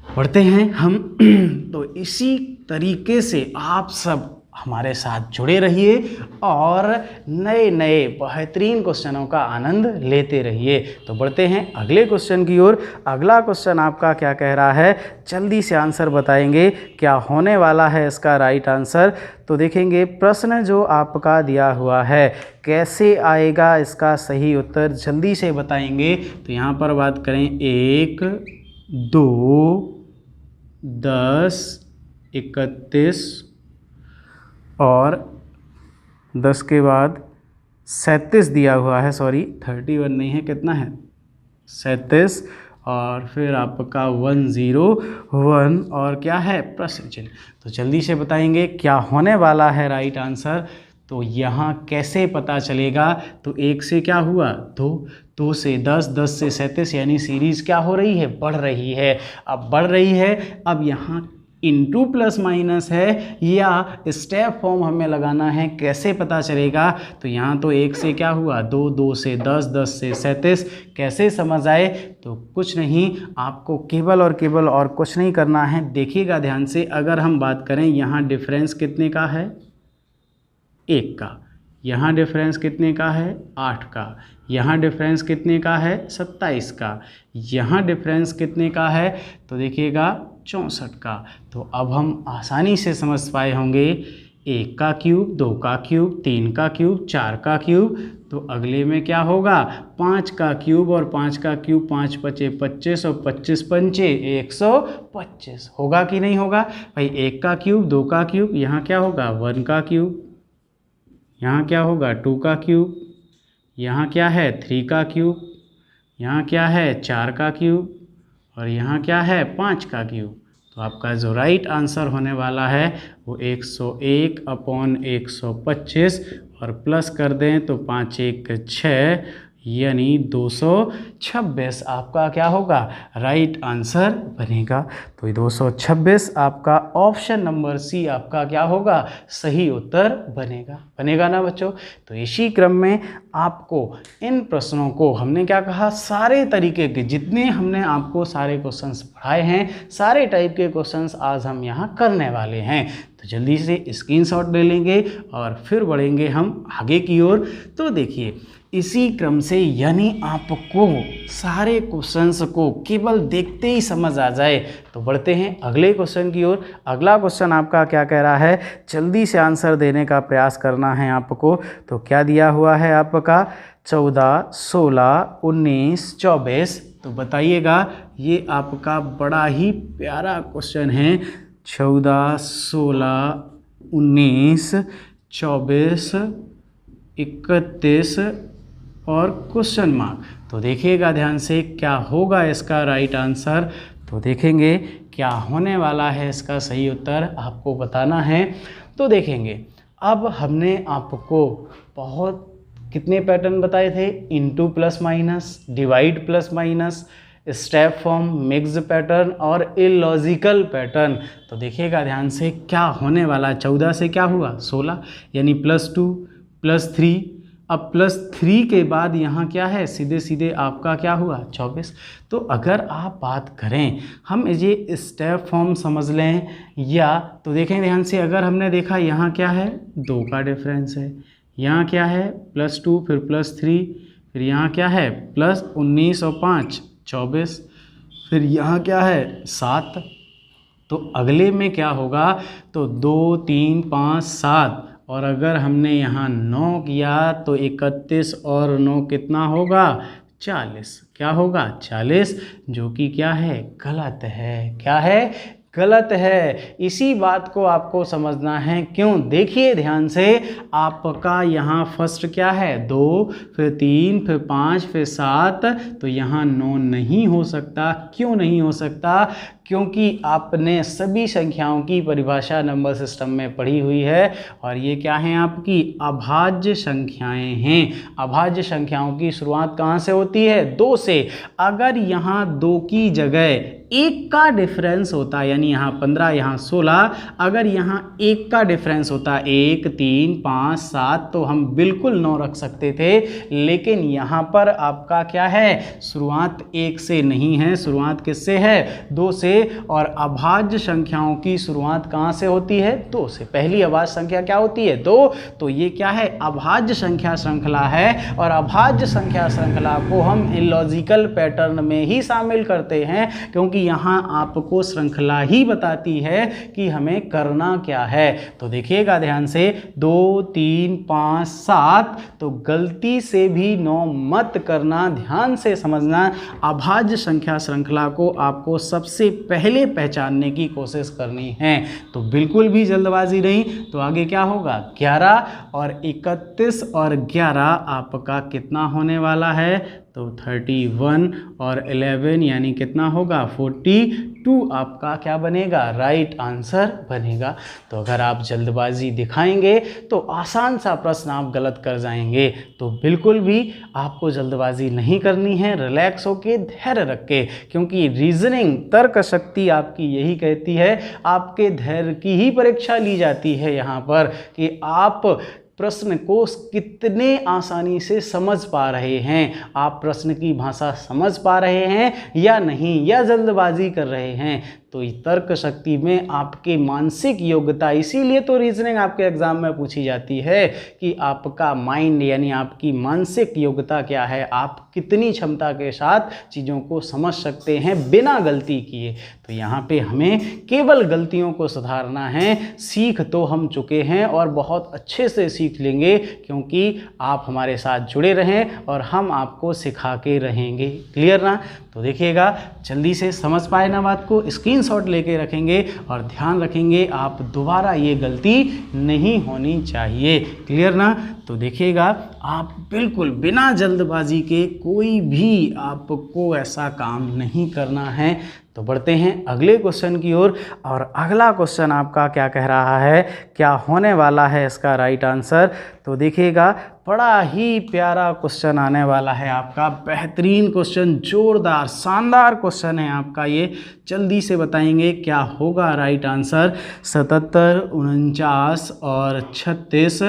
बढ़ते हैं हम। तो इसी तरीके से आप सब हमारे साथ जुड़े रहिए और नए नए बेहतरीन क्वेश्चनों का आनंद लेते रहिए। तो बढ़ते हैं अगले क्वेश्चन की ओर। अगला क्वेश्चन आपका क्या कह रहा है, जल्दी से आंसर बताएंगे क्या होने वाला है इसका राइट आंसर। तो देखेंगे प्रश्न जो आपका दिया हुआ है कैसे आएगा इसका सही उत्तर, जल्दी से बताएंगे। तो यहाँ पर बात करें 1 2 10 31 और 10 के बाद 37 दिया हुआ है, सॉरी 31 नहीं है, कितना है 37 और फिर आपका 101 और क्या है प्रश्न चिन्ह। तो जल्दी से बताएंगे क्या होने वाला है राइट आंसर। तो यहाँ कैसे पता चलेगा, तो 1 से क्या हुआ 2, 2 से 10, 10 से 37 यानी सीरीज़ क्या हो रही है बढ़ रही है। अब बढ़ रही है, अब यहाँ इनटू प्लस माइनस है या स्टेप फॉर्म हमें लगाना है, कैसे पता चलेगा? तो यहाँ तो 1 से क्या हुआ 2, 2 से 10, 10 से 37, कैसे समझ आए? तो कुछ नहीं, आपको केवल और केवल और कुछ नहीं करना है, देखिएगा ध्यान से। अगर हम बात करें यहाँ डिफरेंस कितने का है? 1 का। यहाँ डिफरेंस कितने का है? 8 का। यहाँ डिफरेंस कितने का है? 27 का। यहाँ डिफरेंस कितने का है? तो देखिएगा 64 का। तो अब हम आसानी से समझ पाए होंगे, 1 का क्यूब, 2 का क्यूब, 3 का क्यूब, 4 का क्यूब। तो अगले में क्या होगा? 5 का क्यूब, और 5 का क्यूब 5 पचे 25 और 25 पंचे 125। होगा कि नहीं होगा भाई? 1 का क्यूब, 2 का क्यूब, यहाँ क्या होगा 1 का क्यूब, यहाँ क्या होगा 2 का क्यूब, यहाँ क्या है 3 का क्यूब, यहाँ क्या है 4 का क्यूब, और यहाँ क्या है 5 का क्यूब। तो आपका जो राइट आंसर होने वाला है वो 101/125, और प्लस कर दें तो 5 1 6 यानी 226 आपका क्या होगा? राइट आंसर बनेगा। तो 226 आपका ऑप्शन नंबर सी आपका क्या होगा? सही उत्तर बनेगा। बनेगा ना बच्चों? तो इसी क्रम में आपको इन प्रश्नों को हमने क्या कहा, सारे तरीके के जितने हमने आपको सारे क्वेश्चंस पढ़ाए हैं, सारे टाइप के क्वेश्चंस आज हम यहाँ करने वाले हैं। तो जल्दी से स्क्रीनशॉट ले लेंगे और फिर बढ़ेंगे हम आगे की ओर। तो देखिए इसी क्रम से, यानी आपको सारे क्वेश्चंस को केवल देखते ही समझ आ जाए, तो बढ़ते हैं अगले क्वेश्चन की ओर। अगला क्वेश्चन आपका क्या कह रहा है? जल्दी से आंसर देने का प्रयास करना है आपको। तो क्या दिया हुआ है आपका? 14, 16, 19, 24। तो बताइएगा, ये आपका बड़ा ही प्यारा क्वेश्चन है। 14, 16, 19, 24, 31 और क्वेश्चन मार्क। तो देखिएगा ध्यान से, क्या होगा इसका राइट आंसर? तो देखेंगे क्या होने वाला है इसका सही उत्तर, आपको बताना है। तो देखेंगे, अब हमने आपको बहुत कितने पैटर्न बताए थे? Into plus minus, divide plus minus, step form, mix pattern और इलॉजिकल पैटर्न। तो देखिएगा ध्यान से, क्या होने वाला? 14 से क्या हुआ 16, यानी +2 +3। अब +3 के बाद यहाँ क्या है? सीधे सीधे आपका क्या हुआ 24। तो अगर आप बात करें, हम ये स्टेप फॉर्म समझ लें या, तो देखें ध्यान से, अगर हमने देखा यहाँ क्या है 2 का डिफरेंस है, यहाँ क्या है +2, फिर +3, फिर यहाँ क्या है +19 और 5 24, फिर यहाँ क्या है 7। तो अगले में क्या होगा? तो 2 3 5 7, और अगर हमने यहाँ 9 किया तो 31 और 9 कितना होगा? 40। क्या होगा? 40, जो कि क्या है? गलत है। क्या है? गलत है। इसी बात को आपको समझना है। क्यों? देखिए ध्यान से, आपका यहाँ फर्स्ट क्या है 2, फिर 3, फिर 5, फिर 7। तो यहाँ 9 नहीं हो सकता। क्यों नहीं हो सकता? क्योंकि आपने सभी संख्याओं की परिभाषा नंबर सिस्टम में पढ़ी हुई है, और ये क्या हैं? आपकी अभाज्य संख्याएं हैं। अभाज्य संख्याओं की शुरुआत कहाँ से होती है? 2 से। अगर यहाँ 2 की जगह 1 का डिफरेंस होता, यानी यहाँ 15, यहाँ 16, अगर यहाँ 1 का डिफरेंस होता 1, 3, 5, 7, तो हम बिल्कुल 9 रख सकते थे। लेकिन यहाँ पर आपका क्या है? शुरुआत 1 से नहीं है, शुरुआत किससे है? 2 से। और अभाज्य संख्याओं की शुरुआत कहाँ से होती है? 2 से। पहली अभाज्य संख्या क्या होती है? 2। तो ये क्या है? अभाज्य संख्या श्रृंखला है, और अभाज्य संख्या श्रृंखला को हम इलॉजिकल पैटर्न में ही शामिल करते हैं, क्योंकि यहाँ आपको श्रृंखला ही बताती है कि हमें करना क्या है। तो देखिएगा ध्यान से, 2 3 5 7, तो गलती से भी 9 मत करना, ध्यान से समझना। अभाज्य संख्या श्रृंखला को आपको सबसे पहले पहचानने की कोशिश करनी है, तो बिल्कुल भी जल्दबाजी नहीं। तो आगे क्या होगा? 11 और 31 और 11 आपका कितना होने वाला है? तो 31 और 11 यानी कितना होगा? 42। 2 आपका क्या बनेगा, राइट आंसर बनेगा। तो अगर आप जल्दबाजी दिखाएंगे तो आसान सा प्रश्न आप गलत कर जाएंगे। तो बिल्कुल भी आपको जल्दबाजी नहीं करनी है, रिलैक्स होके धैर्य रख के, क्योंकि रीजनिंग तर्क शक्ति आपकी यही कहती है, आपके धैर्य की ही परीक्षा ली जाती है यहाँ पर कि आप प्रश्न को कितने आसानी से समझ पा रहे हैं, आप प्रश्न की भाषा समझ पा रहे हैं या नहीं, या जल्दबाजी कर रहे हैं। तो तर्क शक्ति में आपके मानसिक योग्यता, इसीलिए तो रीजनिंग आपके एग्जाम में पूछी जाती है कि आपका माइंड यानी आपकी मानसिक योग्यता क्या है, आप कितनी क्षमता के साथ चीज़ों को समझ सकते हैं बिना गलती किए। तो यहाँ पे हमें केवल गलतियों को सुधारना है, सीख तो हम चुके हैं और बहुत अच्छे से सीख लेंगे, क्योंकि आप हमारे साथ जुड़े रहें और हम आपको सिखा के रहेंगे। क्लियर ना? तो देखिएगा, जल्दी से समझ पाए ना बात को, स्क्रीनशॉट लेके रखेंगे और ध्यान रखेंगे आप दोबारा ये गलती नहीं होनी चाहिए। क्लियर ना? तो देखिएगा, आप बिल्कुल बिना जल्दबाजी के कोई भी आपको ऐसा काम नहीं करना है। तो बढ़ते हैं अगले क्वेश्चन की ओर, और अगला क्वेश्चन आपका क्या कह रहा है, क्या होने वाला है इसका राइट आंसर। तो देखिएगा, बड़ा ही प्यारा क्वेश्चन आने वाला है आपका, बेहतरीन क्वेश्चन, जोरदार शानदार क्वेश्चन है आपका ये। जल्दी से बताएंगे क्या होगा राइट आंसर। 77, 49 और 36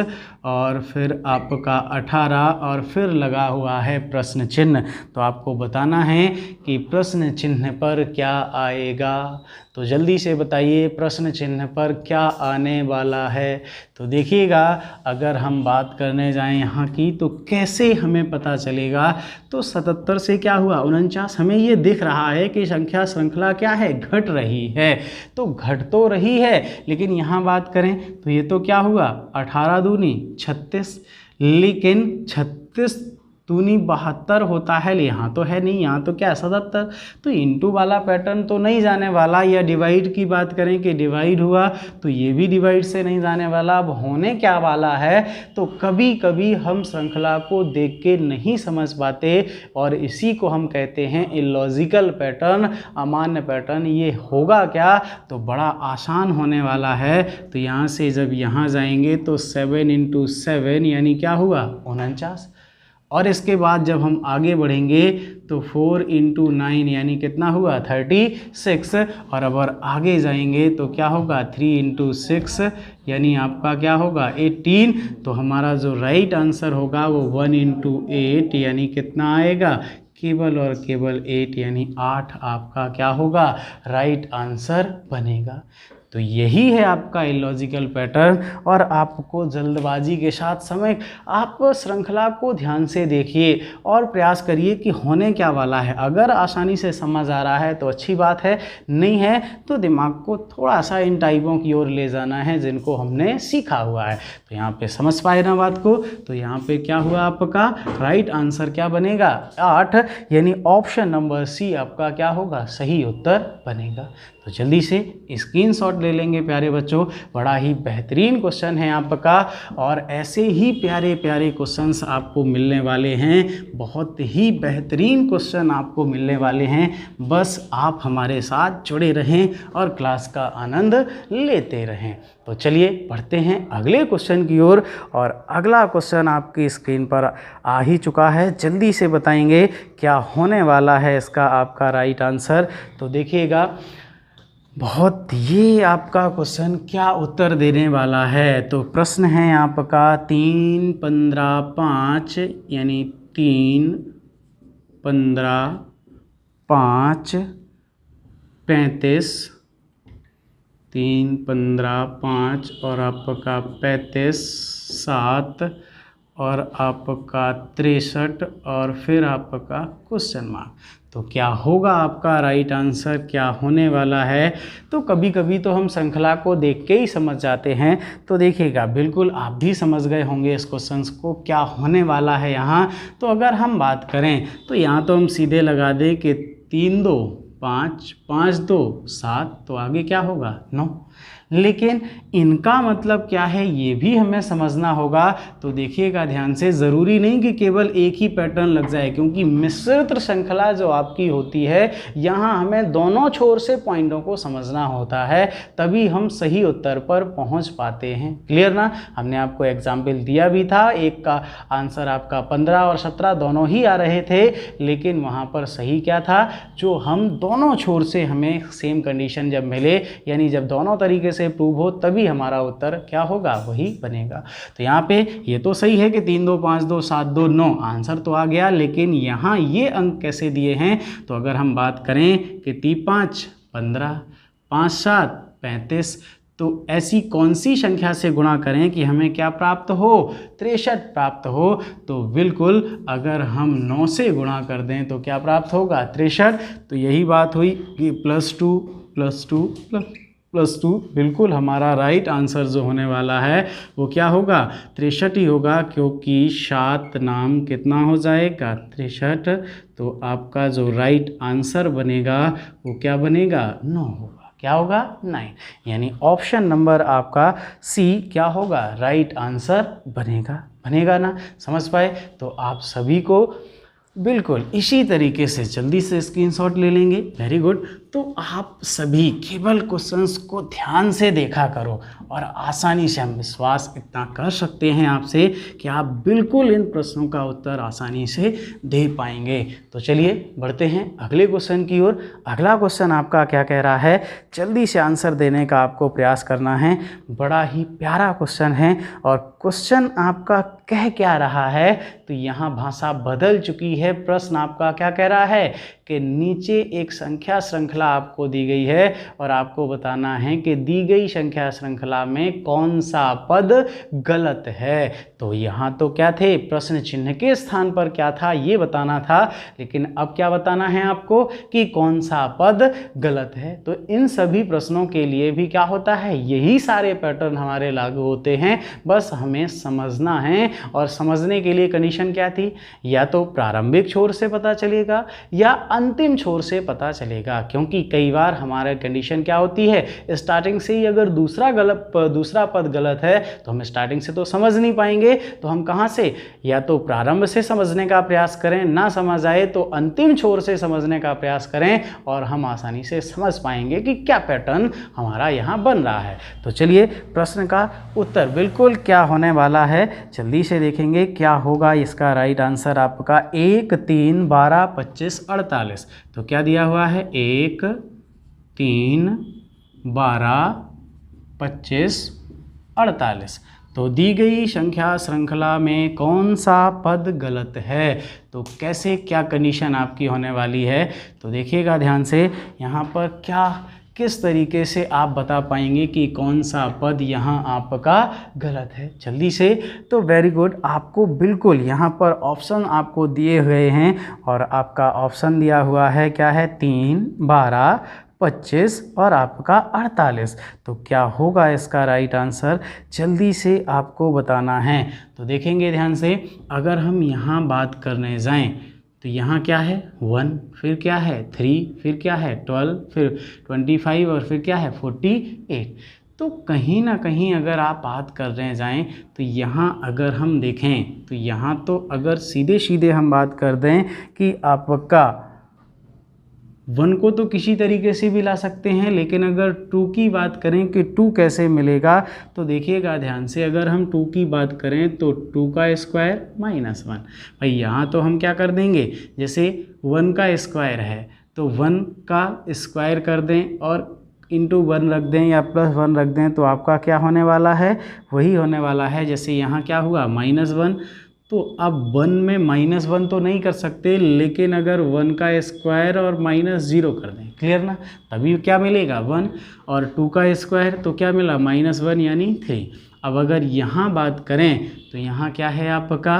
और फिर आपका 18 और फिर लगा हुआ है प्रश्न चिन्ह। तो आपको बताना है कि प्रश्न चिन्ह पर क्या आएगा। तो जल्दी से बताइए प्रश्न चिन्ह पर क्या आने वाला है। तो देखिएगा, अगर हम बात करने जाएं यहाँ की तो कैसे हमें पता चलेगा। तो 77 से क्या हुआ, 49, हमें ये दिख रहा है कि संख्या श्रृंखला क्या है, घट रही है। तो घट तो रही है, लेकिन यहाँ बात करें तो ये तो क्या हुआ, 18 दूनी 36, लेकिन 36 दूनी 72 होता है, यहाँ तो है नहीं, यहाँ तो क्या है 77। तो इंटू वाला पैटर्न तो नहीं जाने वाला, या डिवाइड की बात करें कि डिवाइड हुआ तो ये भी डिवाइड से नहीं जाने वाला। अब होने क्या वाला है, तो कभी कभी हम श्रृंखला को देख के नहीं समझ पाते और इसी को हम कहते हैं इलॉजिकल पैटर्न, अमान्य पैटर्न। ये होगा क्या, तो बड़ा आसान होने वाला है। तो यहाँ से जब यहाँ जाएंगे तो 7 × 7 यानी क्या हुआ, 49। और इसके बाद जब हम आगे बढ़ेंगे तो 4 × 9 यानी कितना हुआ, 36। और अब आगे जाएंगे तो क्या होगा, 3 × 6 यानी आपका क्या होगा, 18। तो हमारा जो राइट आंसर होगा वो 1 × 8 यानी कितना आएगा, केवल और केवल 8 यानी 8 आपका क्या होगा, राइट आंसर बनेगा। तो यही है आपका इलॉजिकल पैटर्न। और आपको जल्दबाजी के साथ समय, आप श्रृंखला को ध्यान से देखिए और प्रयास करिए कि होने क्या वाला है। अगर आसानी से समझ आ रहा है तो अच्छी बात है, नहीं है तो दिमाग को थोड़ा सा इन टाइपों की ओर ले जाना है जिनको हमने सीखा हुआ है। तो यहाँ पे समझ पाए ना बात को। तो यहाँ पे क्या हुआ, आपका राइट आंसर क्या बनेगा, 8 यानी ऑप्शन नंबर सी आपका क्या होगा, सही उत्तर बनेगा। तो जल्दी से स्क्रीनशॉट ले लेंगे प्यारे बच्चों, बड़ा ही बेहतरीन क्वेश्चन है आपका। और ऐसे ही प्यारे प्यारे क्वेश्चंस आपको मिलने वाले हैं, बहुत ही बेहतरीन क्वेश्चन आपको मिलने वाले हैं। बस आप हमारे साथ जुड़े रहें और क्लास का आनंद लेते रहें। तो चलिए बढ़ते हैं अगले क्वेश्चन की ओर। और अगला क्वेश्चन आपकी स्क्रीन पर आ ही चुका है, जल्दी से बताएंगे क्या होने वाला है इसका आपका राइट आंसर। तो देखिएगा, बहुत ये आपका क्वेश्चन क्या उत्तर देने वाला है। तो प्रश्न है आपका 3, 15, 5 यानी 3, 15, 5, 35, 3, 15, 5 और आपका 35, 7 और आपका 63 और फिर आपका क्वेश्चन मार्क। तो क्या होगा आपका राइट आंसर, क्या होने वाला है। तो कभी कभी तो हम श्रृंखला को देख के ही समझ जाते हैं। तो देखिएगा, बिल्कुल आप भी समझ गए होंगे इस क्वेश्चन को क्या होने वाला है यहाँ। तो अगर हम बात करें तो यहाँ तो हम सीधे लगा दें कि 3, 2, 5, 5 2 7, तो आगे क्या होगा 9। लेकिन इनका मतलब क्या है ये भी हमें समझना होगा। तो देखिएगा ध्यान से, ज़रूरी नहीं कि केवल एक ही पैटर्न लग जाए, क्योंकि मिश्रित श्रृंखला जो आपकी होती है यहाँ हमें दोनों छोर से पॉइंटों को समझना होता है, तभी हम सही उत्तर पर पहुँच पाते हैं। क्लियर ना? हमने आपको एग्जाम्पल दिया भी था, एक का आंसर आपका 15 और 17 दोनों ही आ रहे थे, लेकिन वहाँ पर सही क्या था, जो हम दोनों छोर से हमें सेम कंडीशन जब मिले, यानी जब दोनों तरीके से प्रूव हो, तभी हमारा उत्तर क्या होगा, वही बनेगा। तो यहाँ पे ये तो सही है कि 3 2 5 2 7 2 9 आंसर तो आ गया, लेकिन यहाँ ये अंक कैसे दिए हैं, तो अगर हम बात करें कि 3 5 15 5 7 35, तो ऐसी कौन सी संख्या से गुणा करें कि हमें क्या प्राप्त हो, 63 प्राप्त हो। तो बिल्कुल अगर हम 9 से गुणा कर दें तो क्या प्राप्त होगा, 63। तो यही बात हुई कि +2 +2 +2 बिल्कुल हमारा राइट आंसर जो होने वाला है वो क्या होगा, 63 ही होगा, क्योंकि 7 नाम कितना हो जाएगा, 63। तो आपका जो राइट आंसर बनेगा वो क्या बनेगा, 9 होगा। क्या होगा, 9, यानी ऑप्शन नंबर आपका सी क्या होगा, राइट आंसर बनेगा ना? समझ पाए? तो आप सभी को बिल्कुल इसी तरीके से जल्दी से स्क्रीनशॉट ले लेंगे। Very good. तो आप सभी केवल क्वेश्चंस को ध्यान से देखा करो और आसानी से, हम विश्वास इतना कर सकते हैं आपसे कि आप बिल्कुल इन प्रश्नों का उत्तर आसानी से दे पाएंगे। तो चलिए बढ़ते हैं अगले क्वेश्चन की ओर। अगला क्वेश्चन आपका क्या कह रहा है, जल्दी से आंसर देने का आपको प्रयास करना है। बड़ा ही प्यारा क्वेश्चन है और क्वेश्चन आपका कह क्या रहा है, तो यहाँ भाषा बदल चुकी है। प्रश्न आपका क्या कह रहा है कि नीचे एक संख्या श्रृंखला आपको दी गई है और आपको बताना है कि दी गई संख्या श्रृंखला में कौन सा पद गलत है। तो यहाँ तो क्या थे, प्रश्न चिन्ह के स्थान पर क्या था ये बताना था, लेकिन अब क्या बताना है आपको कि कौन सा पद गलत है। तो इन सभी प्रश्नों के लिए भी क्या होता है, यही सारे पैटर्न हमारे लागू होते हैं, बस हमें समझना है। और समझने के लिए कंडीशन क्या थी, या तो प्रारंभिक छोर से पता चलेगा या अंतिम छोर से पता चलेगा, क्योंकि कई बार हमारा कंडीशन क्या होती है, स्टार्टिंग से ही अगर दूसरा पद गलत है तो हम स्टार्टिंग से तो समझ नहीं पाएंगे, तो हम कहाँ से, या तो प्रारंभ से समझने का प्रयास करें, ना समझ आए तो अंतिम छोर से समझने का प्रयास करें और हम आसानी से समझ पाएंगे कि क्या पैटर्न हमारा यहाँ बन रहा है। तो चलिए प्रश्न का उत्तर बिल्कुल क्या होने वाला है जल्दी से देखेंगे क्या होगा। इसका राइट आंसर आपका 1 3 12 25 48। तो क्या दिया हुआ है, 1 3 12 25 48। तो दी गई संख्या श्रृंखला में कौन सा पद गलत है, तो कैसे क्या कंडीशन आपकी होने वाली है। तो देखिएगा ध्यान से, यहाँ पर क्या किस तरीके से आप बता पाएंगे कि कौन सा पद यहाँ आपका गलत है जल्दी से। तो वेरी गुड, आपको बिल्कुल यहाँ पर ऑप्शन आपको दिए हुए हैं और आपका ऑप्शन दिया हुआ है क्या है, 3 12 25 और आपका 48। तो क्या होगा इसका राइट आंसर, जल्दी से आपको बताना है। तो देखेंगे ध्यान से, अगर हम यहाँ बात करने जाएं तो यहाँ क्या है 1, फिर क्या है 3, फिर क्या है 12, फिर 25 और फिर क्या है 48। तो कहीं ना कहीं अगर आप बात कर रहे जाएं तो यहाँ अगर हम देखें तो यहाँ तो अगर सीधे सीधे हम बात कर दें कि आपका 1 को तो किसी तरीके से भी ला सकते हैं, लेकिन अगर 2 की बात करें कि 2 कैसे मिलेगा, तो देखिएगा ध्यान से, अगर हम 2 की बात करें तो 2 का स्क्वायर -1। भाई यहाँ तो हम क्या कर देंगे, जैसे 1 का स्क्वायर है तो 1 का स्क्वायर कर दें और इंटू 1 रख दें या +1 रख दें, तो आपका क्या होने वाला है, वही होने वाला है। जैसे यहाँ क्या हुआ -1, तो अब 1 में -1 तो नहीं कर सकते, लेकिन अगर 1 का स्क्वायर और -0 कर दें, क्लियर ना, तभी क्या मिलेगा 1। और 2 का स्क्वायर तो क्या मिला -1 यानी 3। अब अगर यहाँ बात करें तो यहाँ क्या है आपका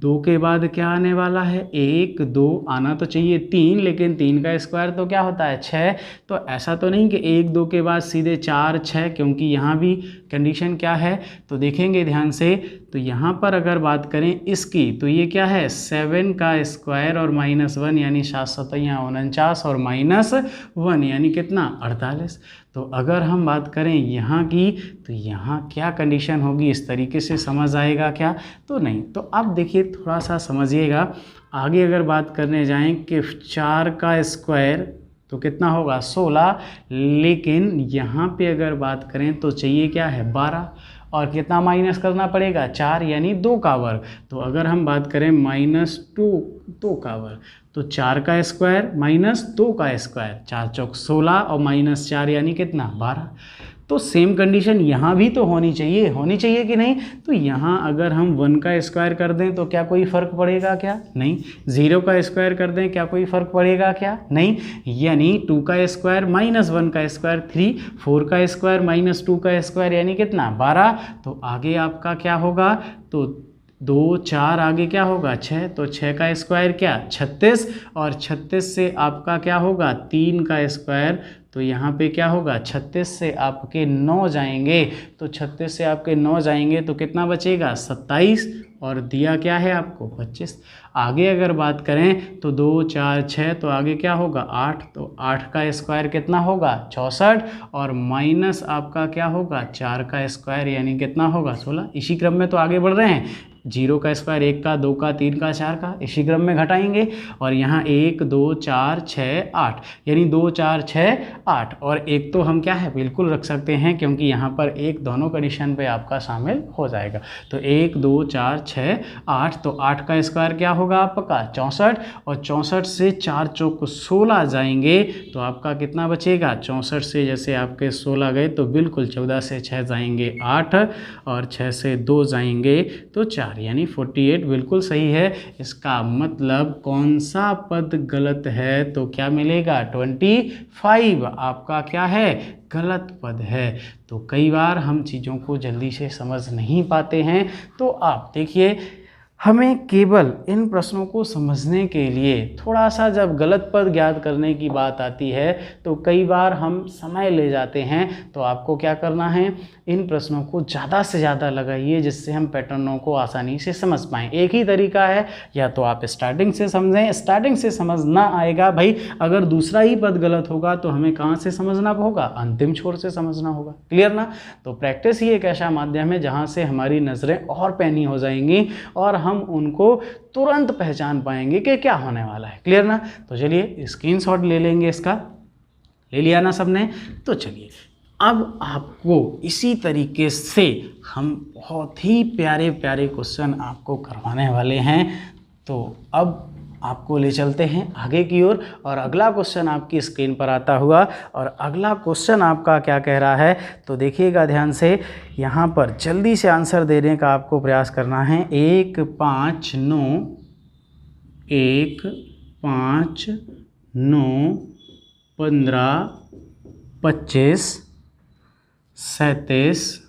2 के बाद क्या आने वाला है, 1 2 आना तो चाहिए 3, लेकिन 3 का स्क्वायर तो क्या होता है 6। तो ऐसा तो नहीं कि 1 2 के बाद सीधे 4 6, क्योंकि यहाँ भी कंडीशन क्या है, तो देखेंगे ध्यान से। तो यहाँ पर अगर बात करें इसकी, तो ये क्या है 7 का स्क्वायर और -1 यानी 7 7 49 और -1 यानी कितना 48। तो अगर हम बात करें यहाँ की, तो यहाँ क्या कंडीशन होगी, इस तरीके से समझ आएगा क्या, तो नहीं। तो अब देखिए थोड़ा सा समझिएगा आगे। अगर बात करने जाएं कि 4 का स्क्वायर तो कितना होगा 16, लेकिन यहाँ पे अगर बात करें तो चाहिए क्या है 12, और कितना माइनस करना पड़ेगा 4 यानी 2 का वर्ग। तो अगर हम बात करें -2 का वर्ग, तो 4 का स्क्वायर -2 का स्क्वायर, 4 चौक 16 और -4 यानी कितना 12। तो सेम कंडीशन यहाँ भी तो होनी चाहिए कि नहीं। तो यहाँ अगर हम 1 का स्क्वायर कर दें तो क्या कोई फ़र्क पड़ेगा क्या, नहीं। 0 का स्क्वायर कर दें क्या कोई फ़र्क पड़ेगा क्या, नहीं। यानी 2 का स्क्वायर -1 का स्क्वायर 3, 4 का स्क्वायर -2 का स्क्वायर यानी कितना 12। तो आगे आपका क्या होगा, तो 2 4 आगे क्या होगा 6, तो 6 का स्क्वायर क्या 36, और 36 से आपका क्या होगा 3 का स्क्वायर, तो यहाँ पे क्या होगा 36 से आपके 9 जाएंगे, तो 36 से आपके 9 जाएंगे तो कितना बचेगा 27, और दिया क्या है आपको 25। आगे अगर बात करें तो 2 4 6, तो आगे क्या होगा 8, तो 8 का स्क्वायर कितना होगा 64, और माइनस आपका क्या होगा 4 का स्क्वायर यानी कितना होगा 16। इसी क्रम में तो आगे बढ़ रहे हैं, 0 का स्क्वायर 1 का 2 का 3 का 4 का, इसी क्रम में घटाएंगे। और यहाँ 1 2 4 6 8 यानी 2 4 6 8, और एक तो हम क्या है बिल्कुल रख सकते हैं, क्योंकि यहाँ पर एक दोनों कंडीशन पे आपका शामिल हो जाएगा। तो 1 2 4 6 8, तो 8 का स्क्वायर क्या होगा आपका 64, और 64 से 4 चौक 16 जाएंगे तो आपका कितना बचेगा 64 से जैसे आपके 16 गए तो बिल्कुल 14 से 6 जाएंगे 8, और 6 से 2 जाएंगे तो 4 यानी 48 बिल्कुल सही है। इसका मतलब कौन सा पद गलत है, तो क्या मिलेगा 25 आपका क्या है गलत पद है। तो कई बार हम चीज़ों को जल्दी से समझ नहीं पाते हैं, तो आप देखिए हमें केवल इन प्रश्नों को समझने के लिए थोड़ा सा, जब गलत पद ज्ञात करने की बात आती है तो कई बार हम समय ले जाते हैं। तो आपको क्या करना है, इन प्रश्नों को ज़्यादा से ज़्यादा लगाइए जिससे हम पैटर्नों को आसानी से समझ पाएँ। एक ही तरीका है, या तो आप स्टार्टिंग से समझें, स्टार्टिंग से समझ ना आएगा भाई, अगर दूसरा ही पद गलत होगा तो हमें कहाँ से समझना होगा, अंतिम छोर से समझना होगा। क्लियर ना। तो प्रैक्टिस ही एक ऐसा माध्यम है जहाँ से हमारी नज़रें और पैनी हो जाएंगी और हम उनको तुरंत पहचान पाएंगे कि क्या होने वाला है। क्लियर ना। तो चलिए स्क्रीनशॉट ले लेंगे, इसका ले लिया ना सबने। तो चलिए अब आपको इसी तरीके से हम बहुत ही प्यारे प्यारे क्वेश्चन आपको करवाने वाले हैं। तो अब आपको ले चलते हैं आगे की ओर, और अगला क्वेश्चन आपकी स्क्रीन पर आता हुआ। और अगला क्वेश्चन आपका क्या कह रहा है, तो देखिएगा ध्यान से, यहाँ पर जल्दी से आंसर देने का आपको प्रयास करना है। 1 5 9 1 5 9 15 25 37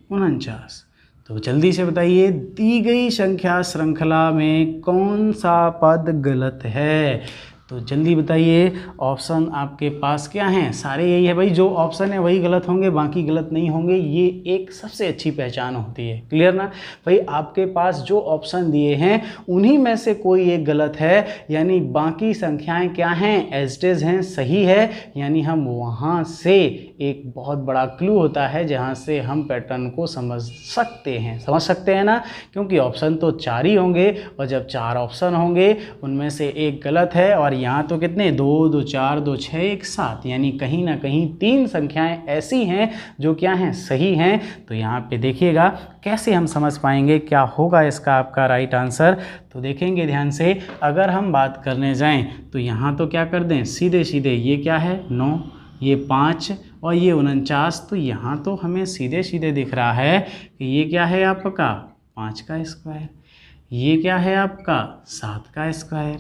49। तो जल्दी से बताइए दी गई संख्या श्रृंखला में कौन सा पद गलत है। तो जल्दी बताइए, ऑप्शन आपके पास क्या हैं, सारे यही है भाई, जो ऑप्शन है वही गलत होंगे, बाकी गलत नहीं होंगे। ये एक सबसे अच्छी पहचान होती है। क्लियर ना भाई, आपके पास जो ऑप्शन दिए हैं उन्हीं में से कोई एक गलत है, यानी बाकी संख्याएं क्या हैं, एस्टेज हैं, सही है। यानी हम वहाँ से एक बहुत बड़ा क्लू होता है जहाँ से हम पैटर्न को समझ सकते हैं ना, क्योंकि ऑप्शन तो 4 ही होंगे, और जब 4 ऑप्शन होंगे उनमें से एक गलत है। और यहाँ तो कितने 2 2 4 2 6 1 7, यानी कहीं ना कहीं 3 संख्याएं ऐसी हैं जो क्या हैं, सही हैं। तो यहाँ पे देखिएगा कैसे हम समझ पाएंगे क्या होगा इसका आपका राइट आंसर। तो देखेंगे ध्यान से, अगर हम बात करने जाएं तो यहाँ तो क्या कर दें, सीधे सीधे ये क्या है 9, ये 5 और ये 49। तो यहाँ तो हमें सीधे सीधे दिख रहा है कि ये क्या है आपका 5 का स्क्वायर, ये क्या है आपका 7 का स्क्वायर,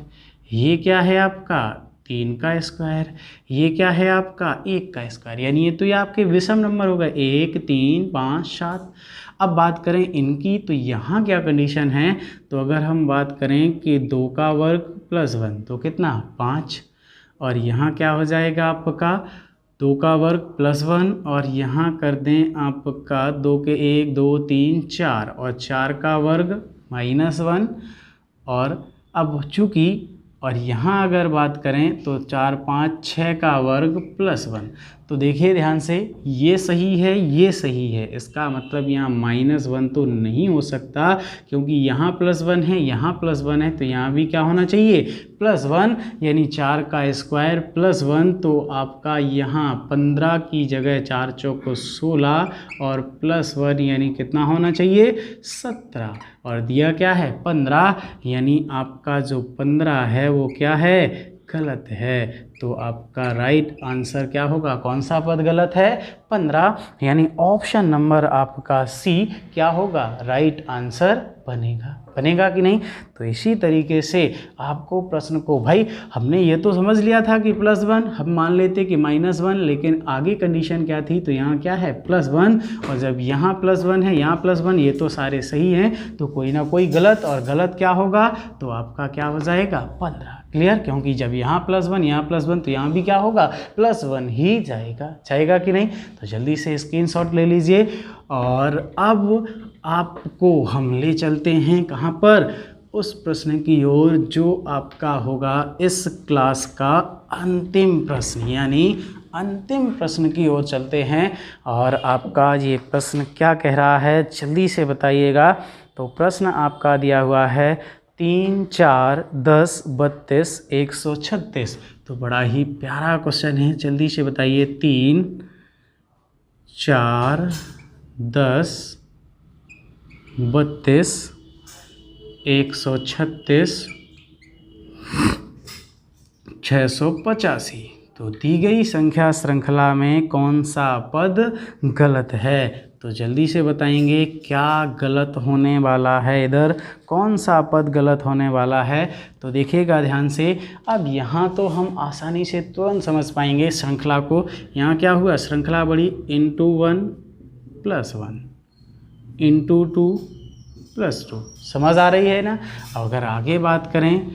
ये क्या है आपका 3 का स्क्वायर, ये क्या है आपका 1 का स्क्वायर, यानी ये तो ये आपके विषम नंबर हो गए 1 3 5 7। अब बात करें इनकी, तो यहाँ क्या कंडीशन है, तो अगर हम बात करें कि 2 का वर्ग प्लस 1 तो कितना 5, और यहाँ क्या हो जाएगा आपका 2 का वर्ग प्लस 1, और यहाँ कर दें आपका 2 के 1 2 3 4 और 4 का वर्ग माइनस 1, और अब चूँकि और यहाँ अगर बात करें तो 4 5 6 का वर्ग प्लस 1, तो देखिए ध्यान से ये सही है ये सही है, इसका मतलब यहाँ -1 तो नहीं हो सकता, क्योंकि यहाँ +1 है यहाँ +1 है, तो यहाँ भी क्या होना चाहिए +1, यानी 4 का स्क्वायर +1, तो आपका यहाँ 15 की जगह 4 चौक 16 और +1 यानी कितना होना चाहिए 17, और दिया क्या है 15, यानी आपका जो 15 है वो क्या है गलत है। तो आपका राइट आंसर क्या होगा, कौन सा पद गलत है 15, यानी ऑप्शन नंबर आपका सी क्या होगा राइट आंसर बनेगा। बनेगा कि नहीं। तो इसी तरीके से आपको प्रश्न को, भाई हमने ये तो समझ लिया था कि +1, हम मान लेते कि -1, लेकिन आगे कंडीशन क्या थी, तो यहाँ क्या है +1, और जब यहाँ +1 है यहाँ +1, ये तो सारे सही हैं, तो कोई ना कोई गलत, और गलत क्या होगा तो आपका क्या हो जाएगा 15। क्लियर, क्योंकि जब यहाँ +1 यहाँ +1 तो यहाँ भी क्या होगा +1 ही जाएगा कि नहीं। तो जल्दी से स्क्रीनशॉट ले लीजिए, और अब आपको हम ले चलते हैं कहाँ पर, उस प्रश्न की ओर जो आपका होगा इस क्लास का अंतिम प्रश्न, यानी अंतिम प्रश्न की ओर चलते हैं। और आपका ये प्रश्न क्या कह रहा है जल्दी से बताइएगा। तो प्रश्न आपका दिया हुआ है 3 4 10 32 136। तो बड़ा ही प्यारा क्वेश्चन है, जल्दी से बताइए। 3 4 10 32 136 685। तो दी गई संख्या श्रृंखला में कौन सा पद गलत है, तो जल्दी से बताएंगे क्या गलत होने वाला है, इधर कौन सा पद गलत होने वाला है। तो देखिएगा ध्यान से। अब यहाँ तो हम आसानी से तुरंत समझ पाएंगे श्रृंखला को। यहाँ क्या हुआ, श्रृंखला बढ़ी × 1 + 1 × 2 + 2, समझ आ रही है ना। अगर आगे बात करें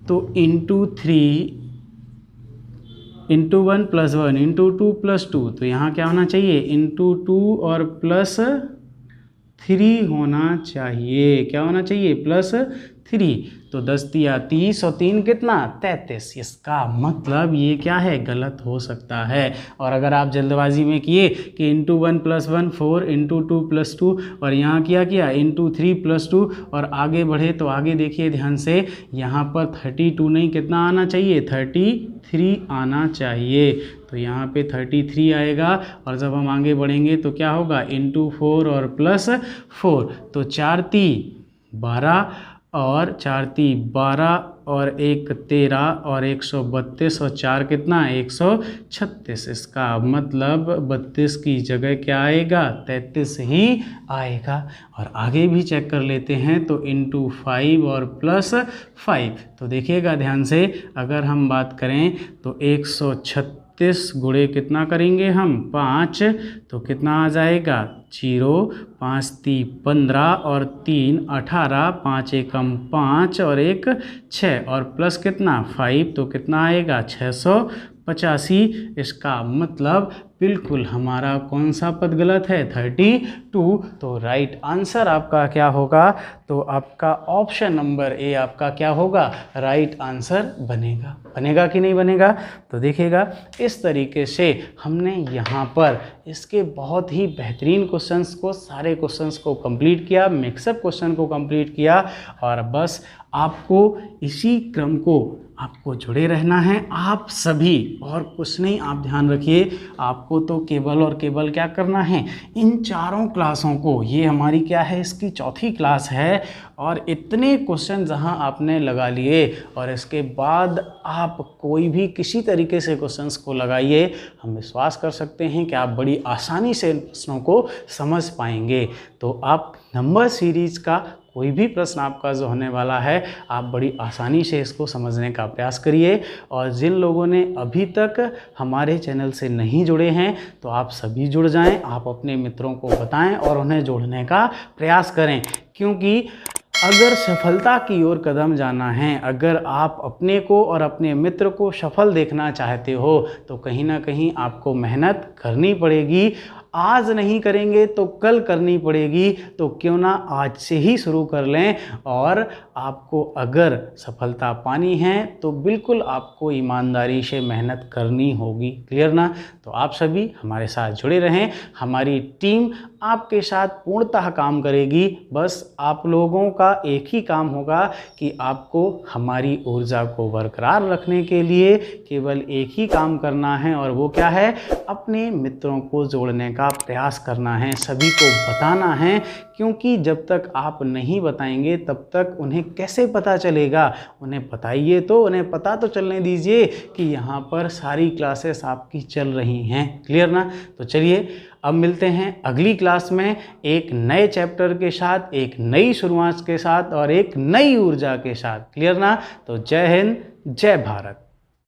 तो × 3 × 1 + 1 × 2 + 2, तो यहाँ क्या होना चाहिए × 2 और +3 होना चाहिए। क्या होना चाहिए +3। तो 10 × 30 और 3 कितना 33। इसका मतलब ये क्या है गलत हो सकता है। और अगर आप जल्दबाजी में किए कि × 1 + 1 4 × 2 + 2 और यहाँ किया × 3 + 2 और आगे बढ़े, तो आगे देखिए ध्यान से, यहाँ पर 32 नहीं कितना आना चाहिए 33 आना चाहिए। तो यहाँ पे 33 आएगा, और जब हम आगे बढ़ेंगे तो क्या होगा × 4 और +4, तो 4 × 3 12 और 4 × 3 12 और 1 13 और 132 और 4 कितना 136। इसका मतलब 32 की जगह क्या आएगा 33 ही आएगा। और आगे भी चेक कर लेते हैं, तो × 5 और +5, तो देखिएगा ध्यान से, अगर हम बात करें तो 136 गुणे कितना करेंगे हम 5, तो कितना आ जाएगा 0 5 3 15 और 3 18 5 एकम 5 और 1 6 और प्लस कितना 5, तो कितना आएगा 685। इसका मतलब बिल्कुल हमारा कौन सा पद गलत है 32। तो राइट आंसर आपका क्या होगा, तो आपका ऑप्शन नंबर ए आपका क्या होगा राइट आंसर बनेगा। बनेगा कि नहीं बनेगा, तो देखिएगा इस तरीके से हमने यहाँ पर इसके बहुत ही बेहतरीन क्वेश्चंस को, सारे क्वेश्चंस को कंप्लीट किया, मिक्सअप क्वेश्चन को कंप्लीट किया। और बस आपको इसी क्रम को आपको जुड़े रहना है आप सभी, और कुछ नहीं। आप ध्यान रखिए, आपको तो केवल और केवल क्या करना है, इन चारों क्लासों को, ये हमारी क्या है इसकी चौथी क्लास है, और इतने क्वेश्चन जहां आपने लगा लिए, और इसके बाद आप कोई भी किसी तरीके से क्वेश्चंस को लगाइए, हम विश्वास कर सकते हैं कि आप बड़ी आसानी से इन प्रश्नों को समझ पाएंगे। तो आप नंबर सीरीज का कोई भी प्रश्न आपका जो होने वाला है आप बड़ी आसानी से इसको समझने का प्रयास करिए। और जिन लोगों ने अभी तक हमारे चैनल से नहीं जुड़े हैं तो आप सभी जुड़ जाएं, आप अपने मित्रों को बताएं और उन्हें जोड़ने का प्रयास करें, क्योंकि अगर सफलता की ओर कदम जाना है, अगर आप अपने को और अपने मित्र को सफल देखना चाहते हो तो कहीं ना कहीं आपको मेहनत करनी पड़ेगी। आज नहीं करेंगे तो कल करनी पड़ेगी, तो क्यों ना आज से ही शुरू कर लें। और आपको अगर सफलता पानी है तो बिल्कुल आपको ईमानदारी से मेहनत करनी होगी। क्लियर ना? तो आप सभी हमारे साथ जुड़े रहें, हमारी टीम आपके साथ पूर्णतः काम करेगी। बस आप लोगों का एक ही काम होगा कि आपको हमारी ऊर्जा को बरकरार रखने के लिए केवल एक ही काम करना है, और वो क्या है? अपने मित्रों को जोड़ने का प्रयास करना है, सभी को बताना है, क्योंकि जब तक आप नहीं बताएंगे तब तक उन्हें कैसे पता चलेगा। उन्हें बताइए, तो उन्हें पता तो चलने दीजिए कि यहाँ पर सारी क्लासेस आपकी चल रही हैं। क्लियर ना? तो चलिए अब मिलते हैं अगली क्लास में एक नए चैप्टर के साथ, एक नई शुरुआत के साथ और एक नई ऊर्जा के साथ। क्लियर ना? तो जय हिंद, जय भारत।